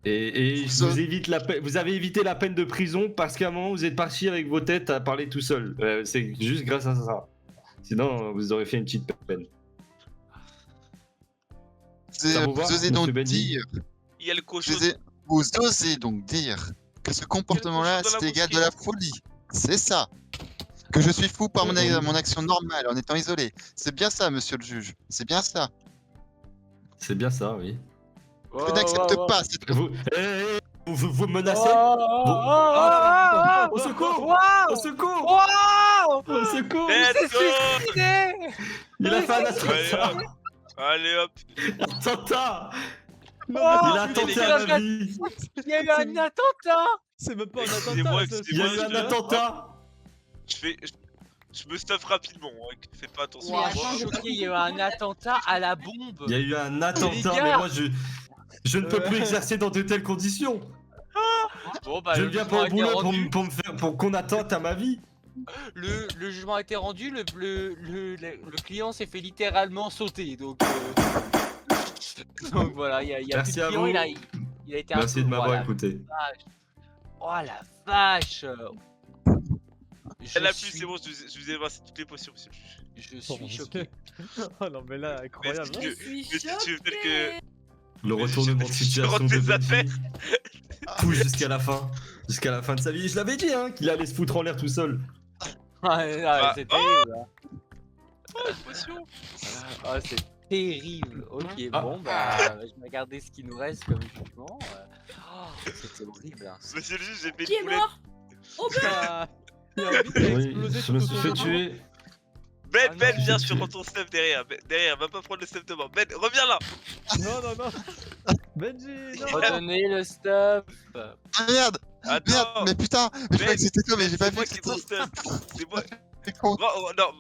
Speaker 11: Et je vous évite vous avez évité la peine de prison parce qu'à un moment vous êtes parti avec vos têtes à parler tout seul. C'est juste grâce à ça. Sinon vous aurez fait une petite peine. Ça vous va,
Speaker 7: Vous osez
Speaker 11: monsieur
Speaker 7: donc
Speaker 11: Benji
Speaker 7: dire,
Speaker 10: Il y a le cochon.
Speaker 7: vous osez donc dire que ce comportement-là,
Speaker 10: cochon dans la
Speaker 7: c'est égal de
Speaker 10: mosquée.
Speaker 7: la folie. C'est ça. Que je suis fou par
Speaker 11: Oui.
Speaker 7: mon action normale en étant isolé. C'est bien ça, monsieur le juge. C'est bien ça.
Speaker 11: C'est bien ça, oui.
Speaker 7: Je n'accepte pas cette...
Speaker 11: Vous me menacez Au secours Au secours Au secours
Speaker 10: Let's go.
Speaker 11: Il a fait un
Speaker 10: Allez
Speaker 11: attentat
Speaker 10: hop. Allez hop.
Speaker 11: Attentat Il
Speaker 1: Non,
Speaker 11: a
Speaker 10: les
Speaker 11: attenté
Speaker 10: gars,
Speaker 11: à ma vie
Speaker 3: Il y a eu un attentat.
Speaker 1: C'est même pas un
Speaker 10: Excusez-moi,
Speaker 1: attentat.
Speaker 11: Il y a eu
Speaker 10: excusez-moi,
Speaker 11: un attentat
Speaker 10: Je me stuff rapidement, hein, faites pas attention
Speaker 2: Mais
Speaker 10: à
Speaker 3: Je
Speaker 10: moi.
Speaker 3: suis choqué, il y a eu un attentat à la bombe.
Speaker 11: Il y a eu un attentat,
Speaker 3: gars.
Speaker 11: mais moi je ne peux plus exercer dans de telles conditions.
Speaker 3: Bon bah
Speaker 11: Je
Speaker 3: le
Speaker 11: ne viens
Speaker 3: jugement
Speaker 11: pas
Speaker 3: a
Speaker 11: au
Speaker 3: été
Speaker 11: boulot
Speaker 3: rendu.
Speaker 11: pour qu'on attente à ma vie.
Speaker 3: Le jugement a été rendu, le client s'est fait littéralement sauter, donc donc voilà, il y a plus
Speaker 11: Merci
Speaker 3: de
Speaker 11: à
Speaker 3: client,
Speaker 11: vous.
Speaker 3: il a été un
Speaker 11: Merci
Speaker 3: peu-
Speaker 11: de m'avoir
Speaker 3: voilà.
Speaker 11: écouté.
Speaker 3: Oh la vache. Je
Speaker 10: Elle a plus,
Speaker 3: suis-
Speaker 10: c'est bon, je vous ai évincé toutes les potions, monsieur le juge.
Speaker 3: Je suis choqué.
Speaker 1: Oh non, mais là, incroyable.
Speaker 10: Mais
Speaker 1: hein.
Speaker 6: Je suis
Speaker 10: mais si tu veux peut-être que-
Speaker 6: choquée.
Speaker 11: Le
Speaker 10: Mais
Speaker 11: retournement de
Speaker 10: je
Speaker 11: situation
Speaker 10: rentre
Speaker 11: de
Speaker 10: des affaires.
Speaker 11: Benji pousse jusqu'à la fin. Jusqu'à la fin de sa vie. Je l'avais dit hein, qu'il allait se foutre en l'air tout seul.
Speaker 10: Ah,
Speaker 3: C'est terrible. hein.
Speaker 10: Oh, la potion.
Speaker 3: Ah, c'est terrible. Ok,
Speaker 11: Ah.
Speaker 3: bon, bah, je vais regarder ce qui nous reste comme jugement. Oh, c'est horrible. hein.
Speaker 10: Monsieur le juge, j'ai fait
Speaker 6: Qui est
Speaker 10: une boulette.
Speaker 6: mort Oh ben
Speaker 1: Ah, il y a un vide qui a
Speaker 11: Oui,
Speaker 1: explosé
Speaker 11: je me
Speaker 1: tout
Speaker 11: suis
Speaker 1: autour
Speaker 11: fait
Speaker 1: de moi.
Speaker 11: tuer.
Speaker 10: Ben,
Speaker 3: Ah,
Speaker 10: Ben,
Speaker 3: non,
Speaker 10: viens
Speaker 11: j'ai
Speaker 10: sur
Speaker 11: tué.
Speaker 10: ton stuff derrière. Derrière, va pas prendre le stuff de moi. Ben, reviens là.
Speaker 1: Non, non, non. Benji, non.
Speaker 3: Redonnez le stuff.
Speaker 7: Ah merde. Merde,
Speaker 10: Attends.
Speaker 7: mais putain, mais je croyais que c'était toi, mais j'ai pas
Speaker 10: C'est
Speaker 7: vu
Speaker 10: moi
Speaker 7: que
Speaker 10: qui ai
Speaker 7: c'était...
Speaker 10: ton stuff. C'est moi.
Speaker 7: C'est con.
Speaker 10: Non,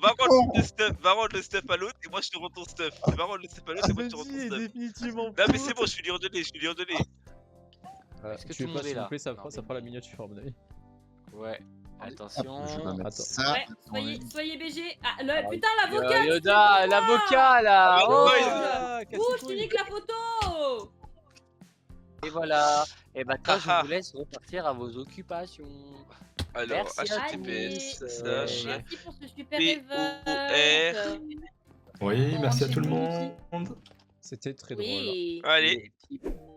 Speaker 10: va rendre le stuff. Va rendre le stuff à l'autre et moi je te rends ton stuff. Va rendre le stuff à l'autre et moi je te rends ton
Speaker 1: Benji est
Speaker 10: stuff.
Speaker 1: définitivement.
Speaker 10: Non, mais c'est bon, je lui ai redonné.
Speaker 3: Est-ce que
Speaker 1: Tu
Speaker 3: tout
Speaker 1: veux
Speaker 3: le
Speaker 1: pas,
Speaker 3: monde est
Speaker 1: s'il
Speaker 3: là
Speaker 1: vous plaît, ça
Speaker 3: Non,
Speaker 1: fera la miniature, à mon avis.
Speaker 3: Ouais. Attention.
Speaker 7: Je vais mettre
Speaker 1: Attends.
Speaker 7: ça.
Speaker 6: Ouais, soyez BG. Ah, putain, l'avocat
Speaker 3: Yoda,
Speaker 6: c'était pour moi.
Speaker 3: l'avocat là.
Speaker 10: Ah,
Speaker 3: Oh.
Speaker 10: ouais,
Speaker 1: Ah,
Speaker 6: Ouh, je te nique la photo.
Speaker 3: Et voilà. Et maintenant,
Speaker 10: Ah, ah.
Speaker 3: je vous laisse repartir à vos occupations.
Speaker 10: Alors,
Speaker 3: Merci à
Speaker 10: HTTPS,
Speaker 3: tous.
Speaker 10: slash.
Speaker 6: Merci pour ce super
Speaker 10: P-O-R.
Speaker 11: Oui, merci à tout le
Speaker 6: Merci.
Speaker 11: monde.
Speaker 1: C'était très drôle.
Speaker 6: Oui.
Speaker 10: Allez.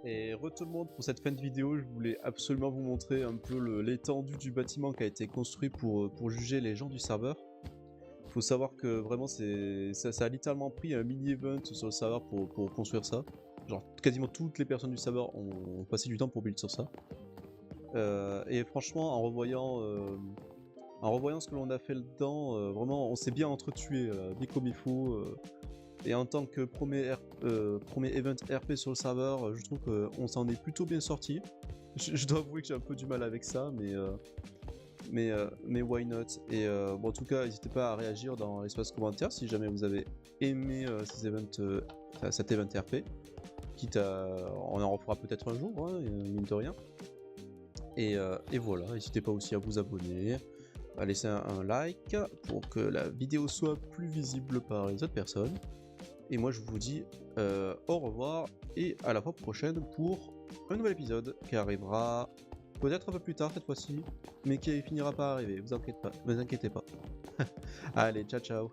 Speaker 1: Et tout le monde, pour cette fin de vidéo, je voulais absolument vous montrer un peu l'étendue du bâtiment qui a été construit pour juger les gens du serveur. Faut savoir que vraiment ça a littéralement pris un mini-event sur le serveur pour construire ça. Genre quasiment toutes les personnes du serveur ont passé du temps pour build sur ça. Et franchement, en revoyant ce que l'on a fait dedans, vraiment on s'est bien entretué, bien comme il faut. Et en tant que premier event RP sur le serveur, je trouve qu'on s'en est plutôt bien sorti. Je dois avouer que j'ai un peu du mal avec ça, mais why not. Et bon, en tout cas, n'hésitez pas à réagir dans l'espace commentaire si jamais vous avez aimé ces events cet event RP. Quitte à... On en refera peut-être un jour, hein, mine de rien. Et voilà, n'hésitez pas aussi à vous abonner, à laisser un like pour que la vidéo soit plus visible par les autres personnes. Et moi je vous dis au revoir et à la fois prochaine pour un nouvel épisode qui arrivera peut-être un peu plus tard cette fois-ci, mais qui finira par arriver, vous inquiétez pas. Allez, ciao ciao.